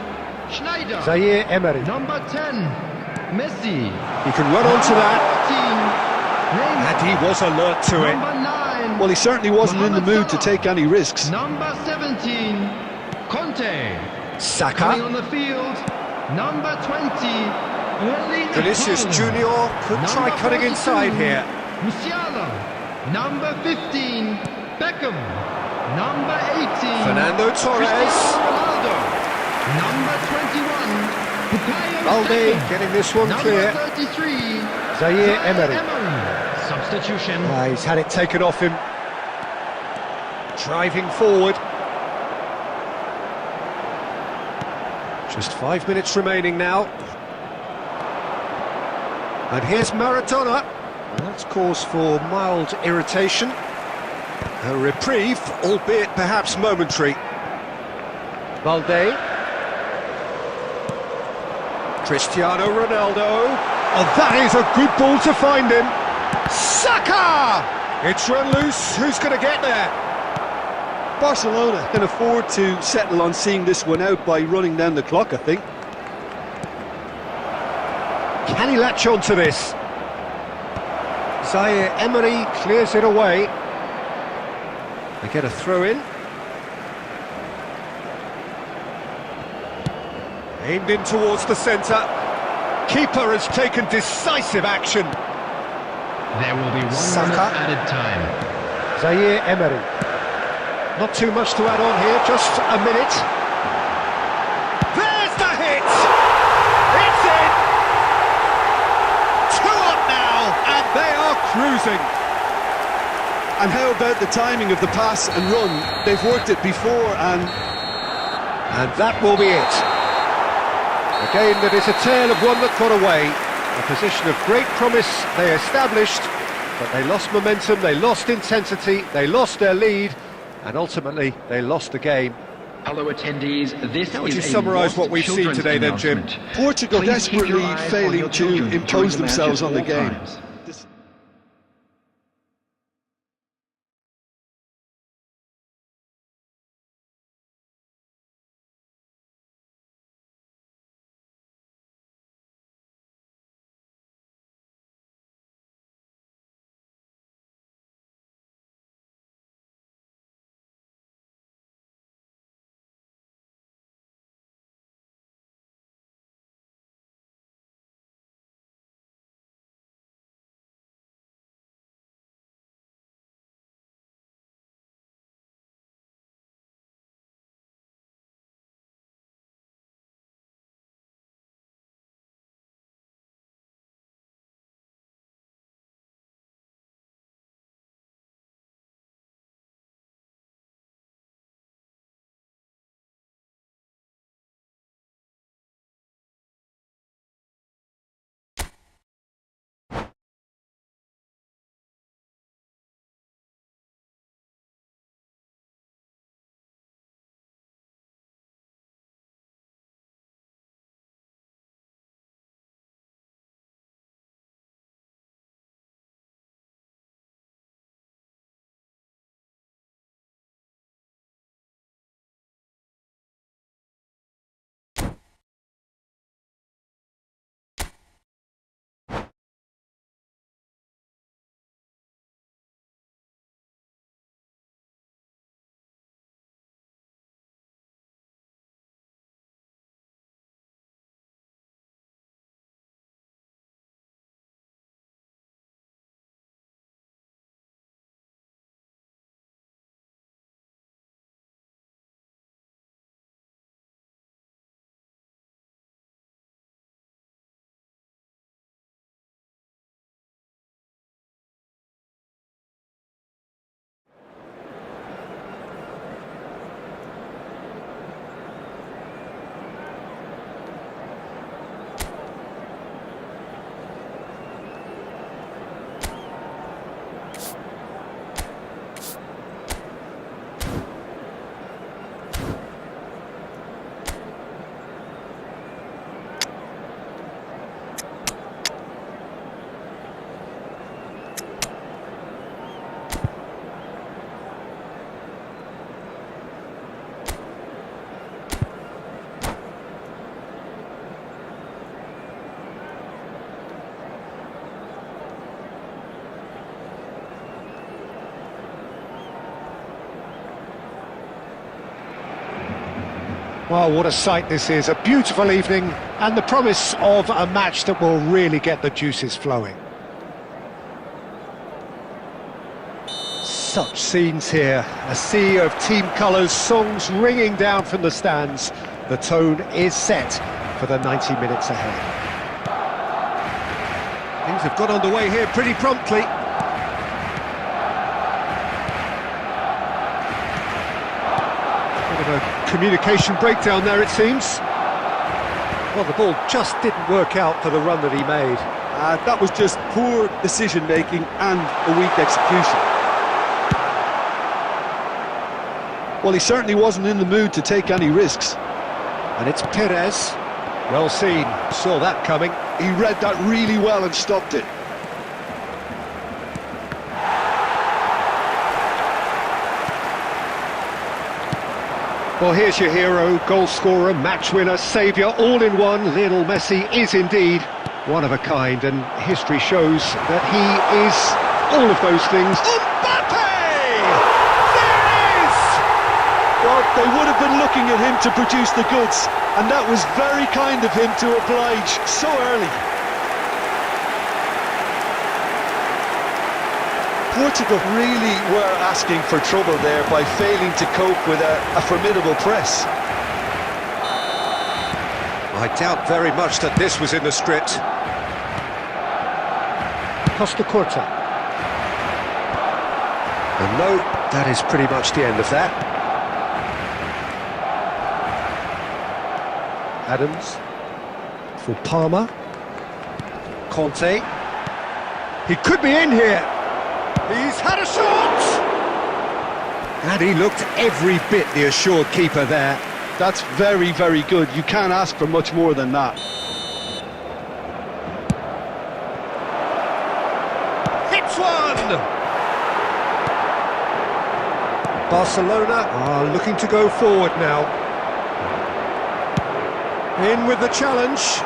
Speaker 3: Schneider.
Speaker 1: Zaire Emery.
Speaker 3: Number 10, Messi.
Speaker 1: He can run onto that.
Speaker 3: 14,
Speaker 1: And he was alert to it.
Speaker 3: Number 9,
Speaker 4: Well, he certainly wasn't in the mood to take any risks.
Speaker 3: Number 17, Conte. Coming
Speaker 1: Saka.
Speaker 3: on the field, number 20, Erling
Speaker 1: Vinicius
Speaker 3: Haaland.
Speaker 1: Junior could try
Speaker 3: Number
Speaker 1: cutting
Speaker 3: 42,
Speaker 1: inside here.
Speaker 3: Musiala. Number 15, Beckham. Number 18,
Speaker 1: Fernando Torres.
Speaker 3: Cristiano Ronaldo. Number 21, Bukayo
Speaker 1: Balde
Speaker 3: Saka.
Speaker 1: getting this one
Speaker 3: Number
Speaker 1: clear.
Speaker 3: 33,
Speaker 1: Zaire Emery.
Speaker 3: Substitution.
Speaker 1: He's had it taken off him. Driving forward. Just 5 minutes remaining now. And here's Maradona. Well, that's cause for mild irritation. A reprieve, albeit perhaps momentary. Balde. Cristiano Ronaldo. Oh, that is a good ball to find him. Saka! It's run loose. Who's going to get there?
Speaker 4: Barcelona can afford to settle on seeing this one out by running down the clock, I think.
Speaker 1: Can he latch on to this? Zaire Emery clears it away. They get a throw in. Aimed in towards the centre. Keeper has taken decisive action.
Speaker 3: There will be 1
Speaker 1: Saka.
Speaker 3: minute added time.
Speaker 1: Zaire Emery. Not too much to add on here, just a minute. There's the hit! It's in! 2 up now, and they are cruising.
Speaker 4: And how about the timing of the pass and run? They've worked it before and
Speaker 1: that will be it. A game that is a tale of one that got away. A position of great promise they established, but they lost momentum, they lost intensity, they lost their lead, and ultimately they lost the game.
Speaker 3: Fellow attendees, this
Speaker 1: How would you
Speaker 3: is a
Speaker 1: summarise
Speaker 3: lost
Speaker 1: what we've seen
Speaker 3: children's
Speaker 1: today then, Jim?
Speaker 3: announcement.
Speaker 4: Portugal
Speaker 3: Please keep your
Speaker 4: desperately
Speaker 3: eyes on
Speaker 4: failing
Speaker 3: your
Speaker 4: to
Speaker 3: children during
Speaker 4: impose
Speaker 3: the match
Speaker 4: themselves
Speaker 3: at
Speaker 4: on the
Speaker 3: all
Speaker 4: game.
Speaker 3: times.
Speaker 1: Well, what a sight this is, a beautiful evening and the promise of a match that will really get the juices flowing. Such scenes here, a sea of team colours, songs ringing down from the stands. The tone is set for the 90 minutes ahead. Things have got underway here pretty promptly. Bit of a communication breakdown there, it seems. Well, the ball just didn't work out for the run that he made.
Speaker 4: That was just poor decision-making and a weak execution. Well, he certainly wasn't in the mood to take any risks.
Speaker 1: And it's Perez. Well seen, saw that coming.
Speaker 2: He read that really well and stopped it.
Speaker 1: Well, here's your hero, goal scorer, match winner, saviour, all in one. Lionel Messi is indeed one of a kind, and history shows that he is all of those things.
Speaker 4: Well, they would have been looking at him to produce the goods, and that was very kind of him to oblige so early. Portugal really were asking for trouble there by failing to cope with a formidable press.
Speaker 1: I doubt very much that this was in the script. Costa Corta. And no, that is pretty much the end of that. Adams for Palmer. Conte. He could be in here. He's had a shot! And he looked every bit the assured keeper there.
Speaker 4: That's very, very good. You can't ask for much more than that.
Speaker 1: Hits one! Barcelona are looking to go forward now. In with the challenge.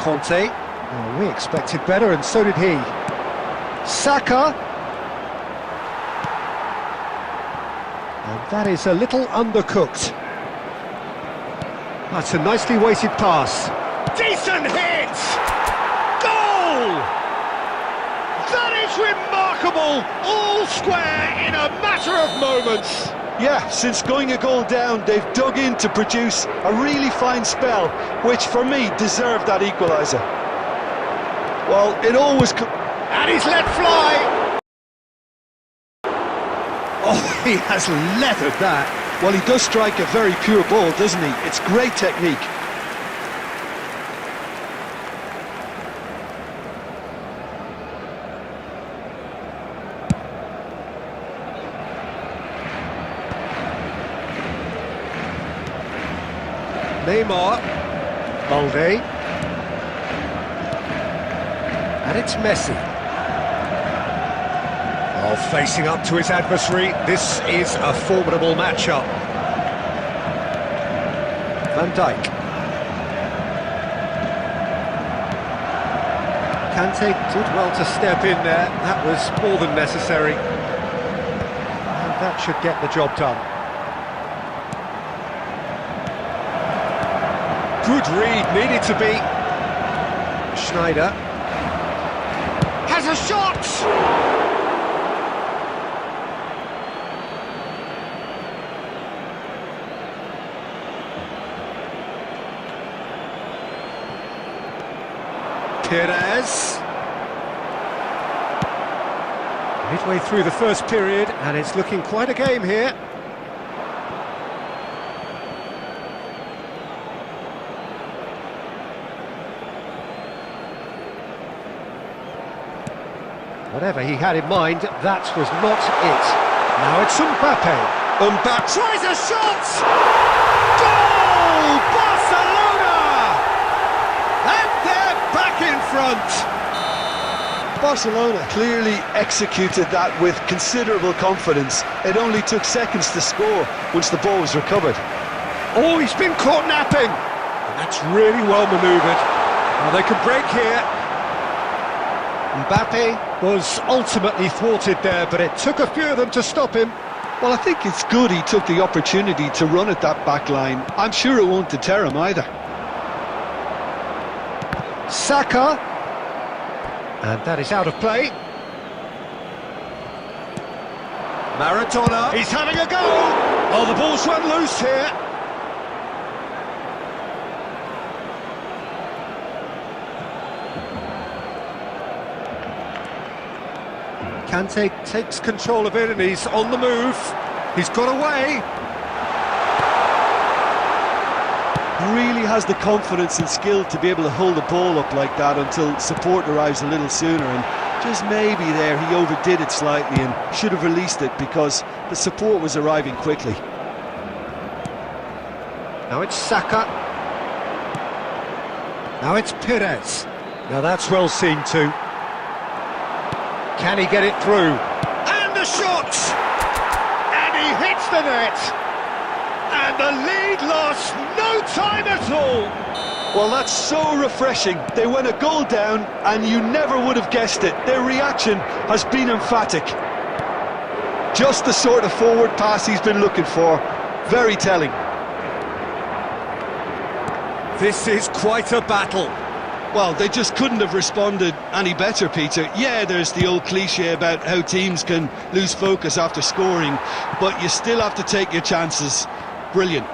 Speaker 1: Conte. Oh, we expected better, and so did he. Saka. And that is a little undercooked. That's a nicely weighted pass. Decent hit! Goal! That is remarkable! All square in a matter of moments.
Speaker 4: Yeah, since going a goal down, they've dug in to produce a really fine spell, which for me deserved that equaliser. Well, it always...
Speaker 1: And he's let fly! Oh, he has leathered that.
Speaker 4: Well, he does strike a very pure ball, doesn't he? It's great technique.
Speaker 1: Neymar, Balde, and it's Messi. Oh, facing up to his adversary, this is a formidable matchup. Van Dijk. Kante did well to step in there, that was more than necessary. And that should get the job done. Good read, needed to be. Schneider has a shot! Perez. Midway through the first period, and it's looking quite a game here. Whatever he had in mind, that was not it. Now it's Mbappe. Mbappe tries a shot! Goal! Barcelona! And they're back in front!
Speaker 4: Barcelona clearly executed that with considerable confidence. It only took seconds to score once the ball was recovered.
Speaker 1: Oh, he's been caught napping! And that's really well manoeuvred. Now they can break here. Mbappe was ultimately thwarted there, but it took a few of them to stop him.
Speaker 4: Well, I think it's good he took the opportunity to run at that back line. I'm sure it won't deter him either.
Speaker 1: Saka. And that is out of play. Maradona. He's having a go. Oh, the ball's run loose here. Kante takes control of it and he's on the move. He's got away.
Speaker 4: Really has the confidence and skill to be able to hold the ball up like that until support arrives a little sooner, and just maybe there he overdid it slightly and should have released it because the support was arriving quickly.
Speaker 1: Now it's Saka. Now it's Perez. Now that's well seen too. Can he get it through? And the shot! And he hits the net! And the lead lost no time at all!
Speaker 4: Well, that's so refreshing. They went a goal down and you never would have guessed it. Their reaction has been emphatic. Just the sort of forward pass he's been looking for. Very telling.
Speaker 1: This is quite a battle.
Speaker 2: Well, they just couldn't have responded any better, Peter. Yeah, there's the old cliche about how teams can lose focus after scoring, but you still have to take your chances. Brilliant.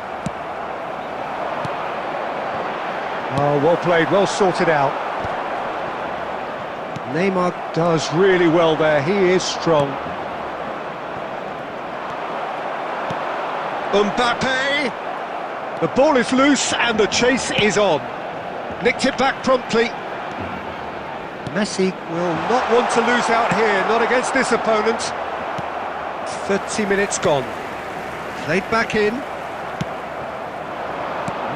Speaker 1: Oh, well played, well sorted out. Neymar does really well there, he is strong. Mbappe! The ball is loose and the chase is on. Nicked it back promptly. Messi will not want to lose out here, not against this opponent. 30 minutes gone. Played back in.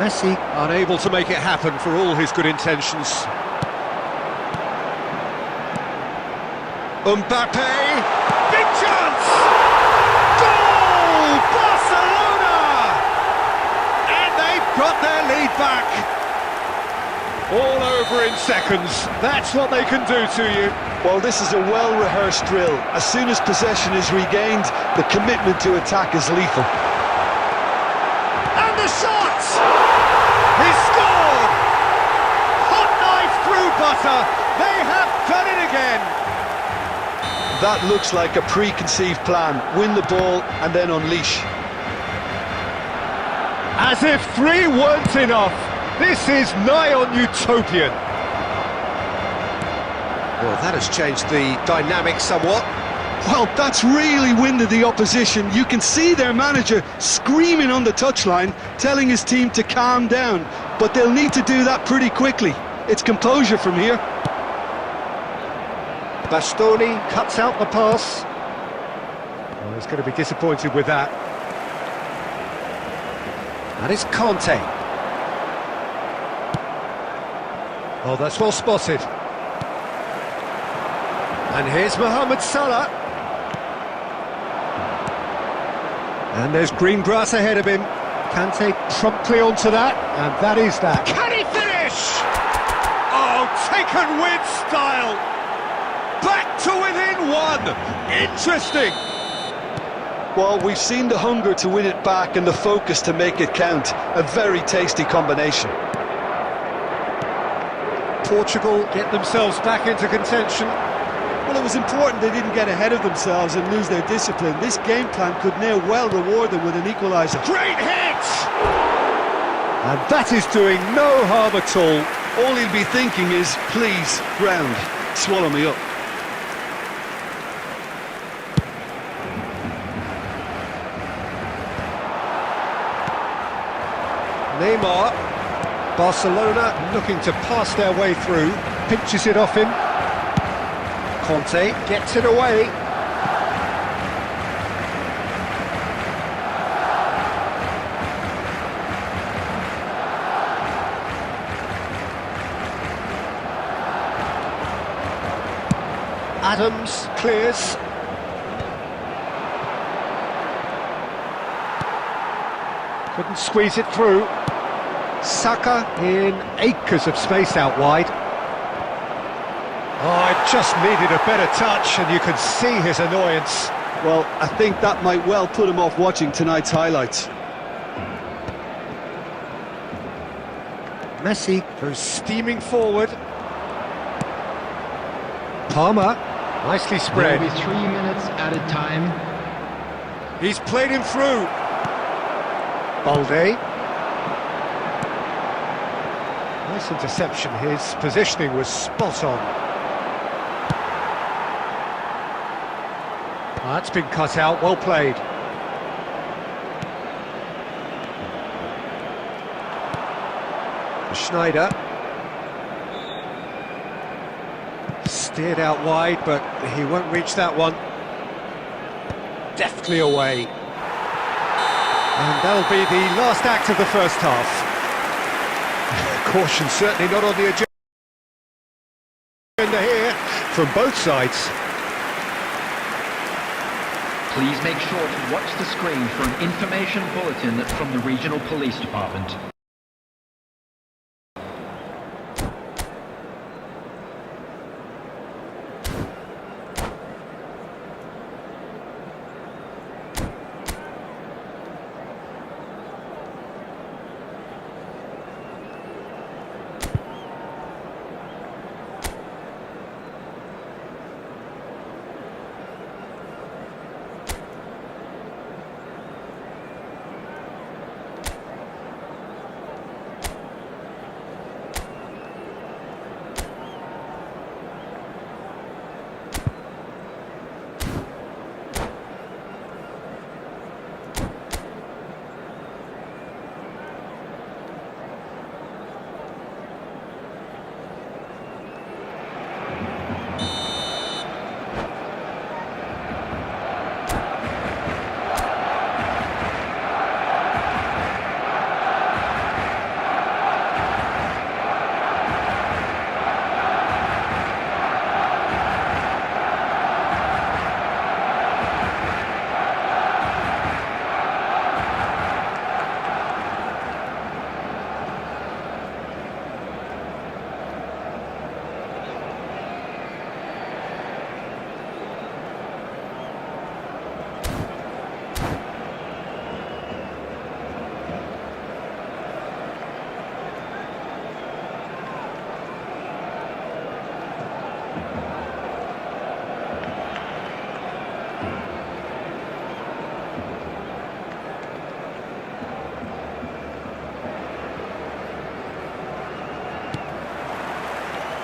Speaker 1: Messi unable to make it happen for all his good intentions. Mbappe! Big chance! Goal! Barcelona! And they've got their lead back. All over in seconds. That's what they can do to you.
Speaker 4: Well, this is a well-rehearsed drill. As soon as possession is regained, the commitment to attack is lethal.
Speaker 1: And the shot! He scored! Hot knife through butter. They have done it again.
Speaker 4: That looks like a preconceived plan. Win the ball and then unleash.
Speaker 1: As if 3 weren't enough. This is nigh on utopian. Well, that has changed the dynamic somewhat.
Speaker 4: Well, that's really winded the opposition. You can see their manager screaming on the touchline, telling his team to calm down. But they'll need to do that pretty quickly. It's composure from here.
Speaker 1: Bastoni cuts out the pass. Oh, he's going to be disappointed with that. And it's Kante. Oh, that's well spotted. And here's Mohamed Salah. And there's green grass ahead of him. Kante promptly onto that, and that is that. Can he finish? Oh, taken with style. Back to within 1. Interesting.
Speaker 4: Well, we've seen the hunger to win it back and the focus to make it count. A very tasty combination.
Speaker 1: Portugal get themselves back into contention.
Speaker 4: Well, it was important they didn't get ahead of themselves and lose their discipline. This game plan could now well reward them with an equaliser.
Speaker 1: Great hit! And that is doing no harm at all.
Speaker 2: All he'll be thinking is, please, ground, swallow me up.
Speaker 1: Neymar. Barcelona looking to pass their way through. Pinches it off him. Conte gets it away. Adams clears. Couldn't squeeze it through. Saka in acres of space out wide. Oh, it just needed a better touch, and you could see his annoyance.
Speaker 4: Well, I think that might well put him off watching tonight's highlights.
Speaker 1: Messi goes steaming forward. Palmer, nicely spread.
Speaker 3: There'll be 3 minutes added time.
Speaker 1: He's played him through. Balde. Nice interception. His positioning was spot on. That's been cut out. Well played. Schneider. Steered out wide, but he won't reach that one. Deftly away. And that'll be the last act of the first half. Caution certainly not on the agenda here from both sides.
Speaker 5: Please make sure to watch the screen for an information bulletin from the regional police department.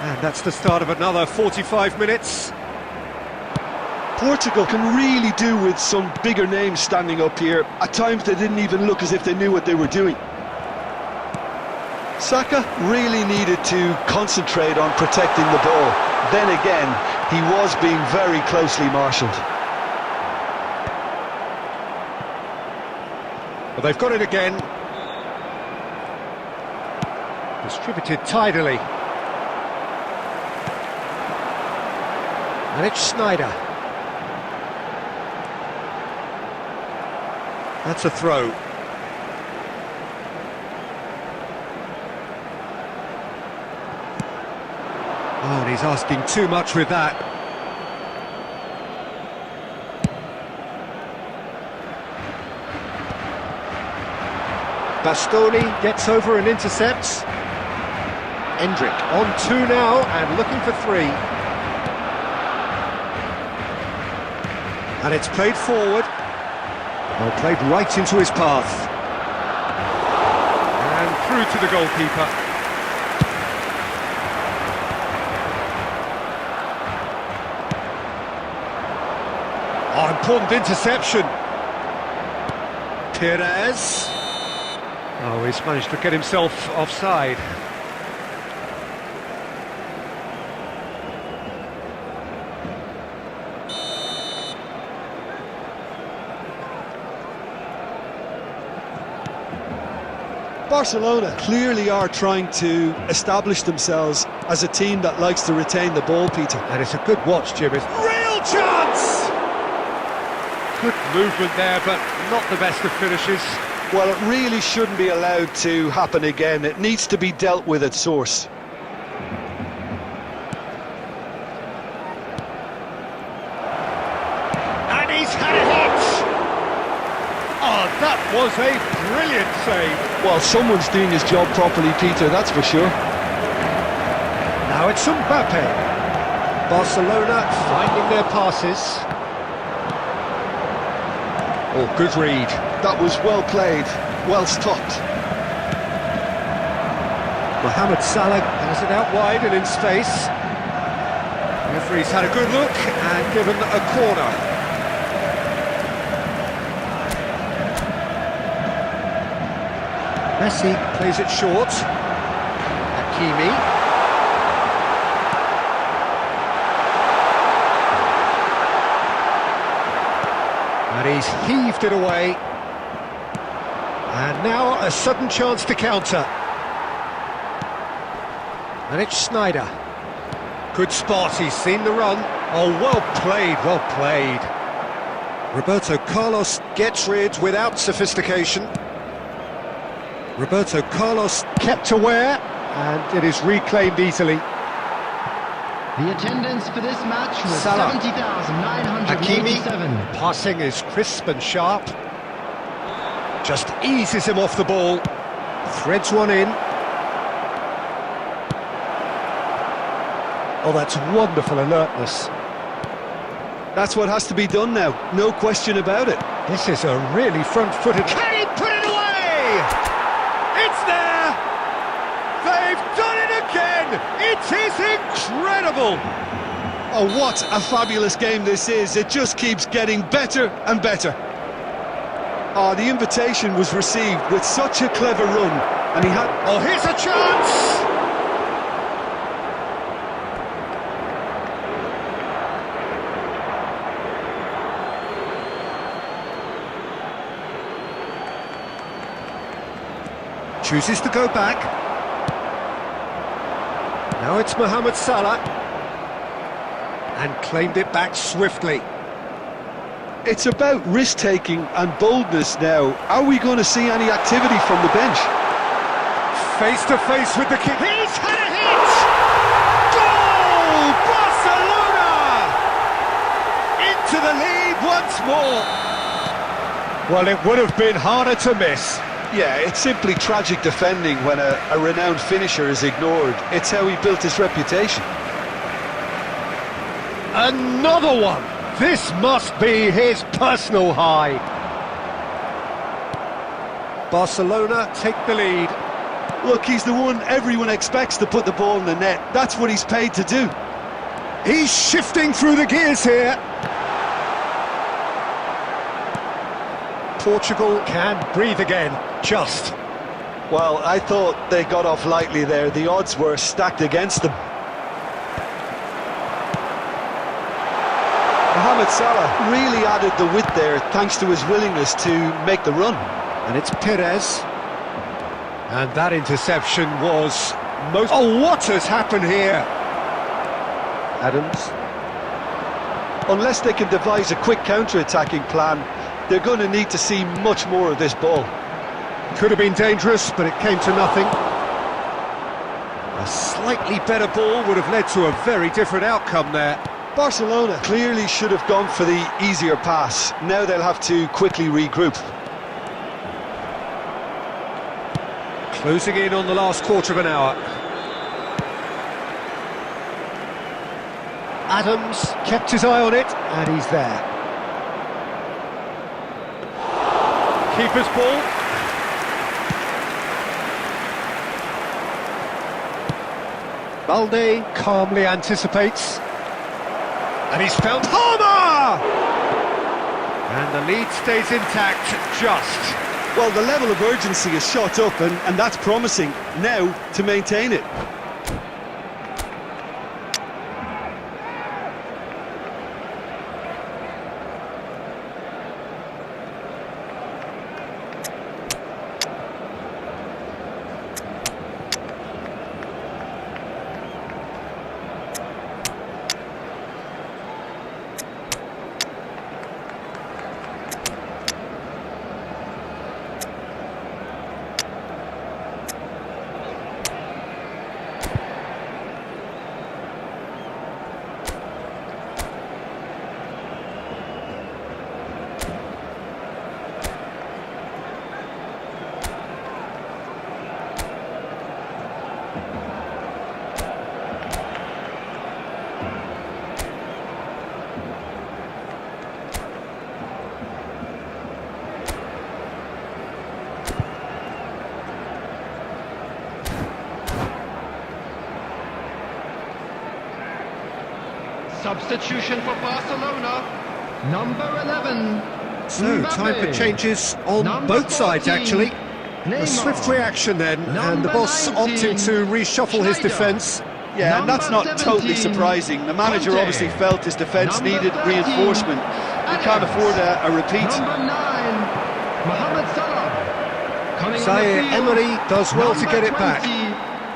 Speaker 1: And that's the start of another 45 minutes.
Speaker 4: Portugal can really do with some bigger names standing up here. At times they didn't even look as if they knew what they were doing. Saka really needed to concentrate on protecting the ball. Then again, he was being very closely marshalled.
Speaker 1: But they've got it again. Distributed tidily. And it's Schneider. That's a throw. Oh, and he's asking too much with that. Bastoni gets over and intercepts. Endrick on 2 now and looking for 3. And it's played forward. Well, played right into his path. And through to the goalkeeper. Oh, important interception. Perez. Oh, he's managed to get himself offside.
Speaker 4: Barcelona clearly are trying to establish themselves as a team that likes to retain the ball, Peter.
Speaker 1: And it's a good watch, Jim. It's real chance! Good movement there, but not the best of finishes.
Speaker 4: Well, it really shouldn't be allowed to happen again. It needs to be dealt with at source.
Speaker 1: And he's had was a brilliant save.
Speaker 4: Well, someone's doing his job properly, Peter, that's for sure.
Speaker 1: Now it's Mbappe. Barcelona finding their passes. Oh, good read.
Speaker 4: That was well played, well stopped.
Speaker 1: Mohamed Salah has it out wide and in space. Referee's had a good look and given a corner. Messi plays it short. Hakimi. And he's heaved it away. And now a sudden chance to counter. And it's Snyder. Good spot, he's seen the run. Oh, well played, well played. Roberto Carlos gets rid without sophistication. Roberto Carlos kept aware, and it is reclaimed easily.
Speaker 3: The attendance for this match was
Speaker 1: Salah.
Speaker 3: 70,987.
Speaker 1: Hakimi, passing is crisp and sharp. Just eases him off the ball. Threads one in. Oh, that's wonderful alertness.
Speaker 4: That's what has to be done now, no question about it.
Speaker 1: This is a really front-footed... Can he put it away? It's there! They've done it again! It is incredible!
Speaker 4: Oh, what a fabulous game this is. It just keeps getting better and better. Oh, the invitation was received with such a clever run, and he had...
Speaker 1: Oh, here's a chance! Chooses to go back. Now it's Mohamed Salah. And claimed it back swiftly.
Speaker 4: It's about risk-taking and boldness now. Are we going to see any activity from the bench?
Speaker 1: Face to face with the kick. He's had a hit! Goal! Barcelona! Into the lead once more. Well, it would have been harder to miss.
Speaker 4: Yeah, it's simply tragic defending when a renowned finisher is ignored. It's how he built his reputation.
Speaker 1: Another one! This must be his personal high. Barcelona take the lead.
Speaker 4: Look, he's the one everyone expects to put the ball in the net. That's what he's paid to do.
Speaker 1: He's shifting through the gears here. Portugal can breathe again, just.
Speaker 4: Well, I thought they got off lightly there. The odds were stacked against them. Mohamed Salah really added the width there thanks to his willingness to make the run.
Speaker 1: And it's Perez. And that interception was most... Oh, what has happened here?
Speaker 4: Adams. Unless they can devise a quick counter-attacking plan, they're going to need to see much more of this ball.
Speaker 1: Could have been dangerous, but it came to nothing. A slightly better ball would have led to a very different outcome there.
Speaker 4: Barcelona clearly should have gone for the easier pass. Now they'll have to quickly regroup.
Speaker 1: Closing in on the last quarter of an hour. Adams kept his eye on it, and he's there. Keeper's ball. Balde calmly anticipates. And he's found Palmer! And the lead stays intact, just.
Speaker 4: Well, the level of urgency is shot up, and that's promising. Now, to maintain it.
Speaker 3: Substitution for Barcelona. Number 11.
Speaker 1: So,
Speaker 3: Mbappe.
Speaker 1: time for changes on
Speaker 3: Number
Speaker 1: both sides,
Speaker 3: 14,
Speaker 1: actually.
Speaker 3: Neymar.
Speaker 1: A swift reaction then, and the
Speaker 3: Number
Speaker 1: boss
Speaker 3: 19,
Speaker 1: opting to reshuffle his
Speaker 3: Schneider.
Speaker 1: defence.
Speaker 4: Yeah, and that's not
Speaker 3: Number
Speaker 4: totally
Speaker 3: 17,
Speaker 4: surprising. The manager
Speaker 3: Conte.
Speaker 4: obviously felt his defence
Speaker 3: Number
Speaker 4: needed
Speaker 3: 13,
Speaker 4: reinforcement. He can't
Speaker 3: Adams.
Speaker 4: afford a repeat.
Speaker 3: Number 9. Mohamed Salah. Coming on
Speaker 1: Zaire
Speaker 3: the field.
Speaker 1: Emery does well to
Speaker 3: Number
Speaker 1: get it back.
Speaker 3: 20,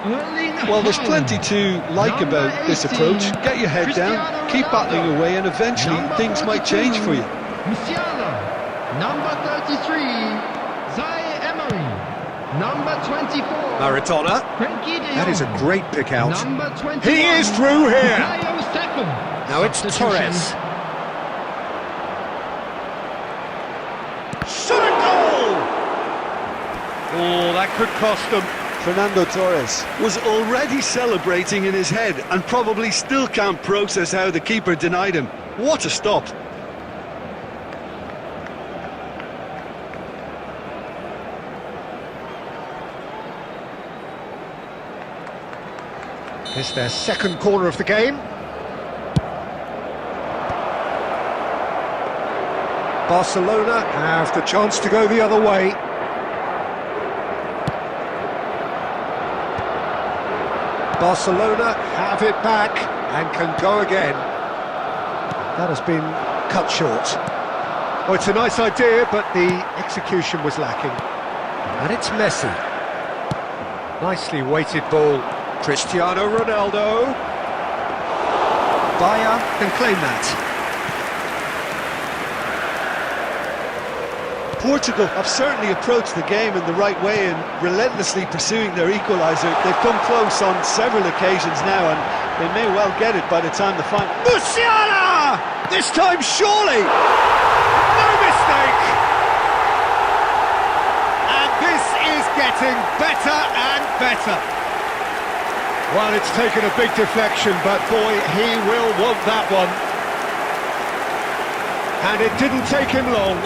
Speaker 3: Erling
Speaker 4: Well, there's
Speaker 3: Haaland.
Speaker 4: plenty to like
Speaker 3: Number
Speaker 4: about this
Speaker 3: 18,
Speaker 4: approach. Get your head
Speaker 3: Cristiano
Speaker 4: down, keep
Speaker 3: Ronaldo.
Speaker 4: battling away, and eventually
Speaker 3: Number
Speaker 4: things might
Speaker 3: 42,
Speaker 4: change for you.
Speaker 3: Musiala. Number 33, Zaire Emery. Number 24,
Speaker 1: Maradona.
Speaker 3: Frenkie de
Speaker 1: That is a
Speaker 3: Jong.
Speaker 1: great pick out.
Speaker 3: Number 21,
Speaker 1: He is through here.
Speaker 3: Bukayo Saka.
Speaker 1: Now it's
Speaker 3: Substitution.
Speaker 1: Torres. Shot a goal! Oh, that could cost them.
Speaker 4: Fernando Torres was already celebrating in his head and probably still can't process how the keeper denied him. What a stop!
Speaker 1: It's their second corner of the game. Barcelona have the chance to go the other way. Barcelona have it back and can go again. That has been cut short. Oh, it's a nice idea, but the execution was lacking. And it's Messi. Nicely weighted ball. Cristiano Ronaldo. Bayer can claim that.
Speaker 4: Portugal have certainly approached the game in the right way and relentlessly pursuing their equaliser. They've come close on several occasions now and they may well get it by the time the final...
Speaker 1: Musiala! This time surely! No mistake! And this is getting better and better. Well, it's taken a big deflection, but boy, he will want that one. And it didn't take him long.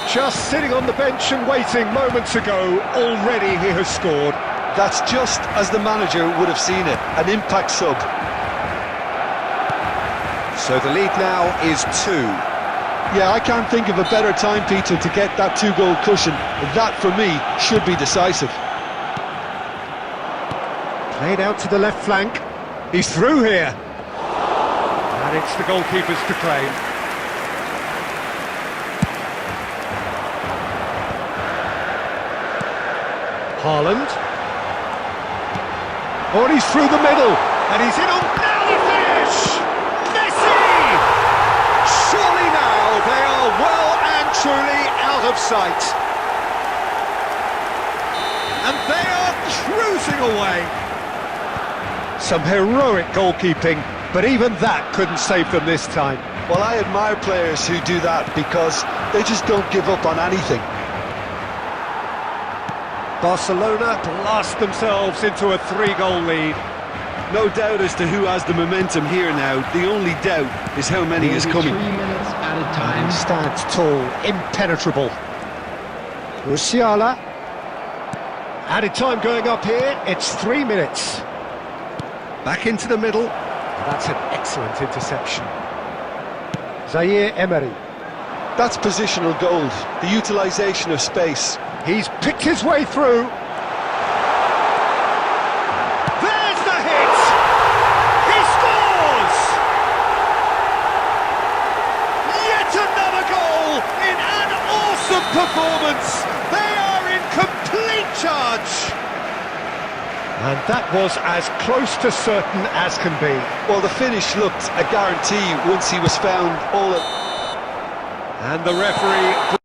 Speaker 1: Just sitting on the bench and waiting moments ago, already he has scored.
Speaker 4: That's just as the manager would have seen it, an impact sub.
Speaker 1: So the lead now is 2.
Speaker 4: Yeah, I can't think of a better time, Peter, to get that 2-goal cushion. That, for me, should be decisive.
Speaker 1: Played out to the left flank. He's through here. And it's the goalkeepers to claim. Haaland. Oh, and he's through the middle. And he's in on... Now the finish! Messi! Surely now they are well and truly out of sight. And they are cruising away. Some heroic goalkeeping, but even that couldn't save them this time.
Speaker 4: Well, I admire players who do that because they just don't give up on anything.
Speaker 1: Barcelona blast themselves into a 3-goal lead.
Speaker 4: No doubt as to who has the momentum here now. The only doubt is how many is
Speaker 3: Maybe
Speaker 4: coming.
Speaker 3: 3 minutes at a time.
Speaker 1: He stands tall, impenetrable. Musiala. Added time going up here, it's 3 minutes. Back into the middle. That's an excellent interception. Zaire Emery.
Speaker 4: That's positional gold, the utilisation of space.
Speaker 1: He's picked his way through. There's the hit! He scores! Yet another goal in an awesome performance. They are in complete charge. And that was as close to certain as can be.
Speaker 4: Well, the finish looked a guarantee once he was found all at...
Speaker 1: And the referee...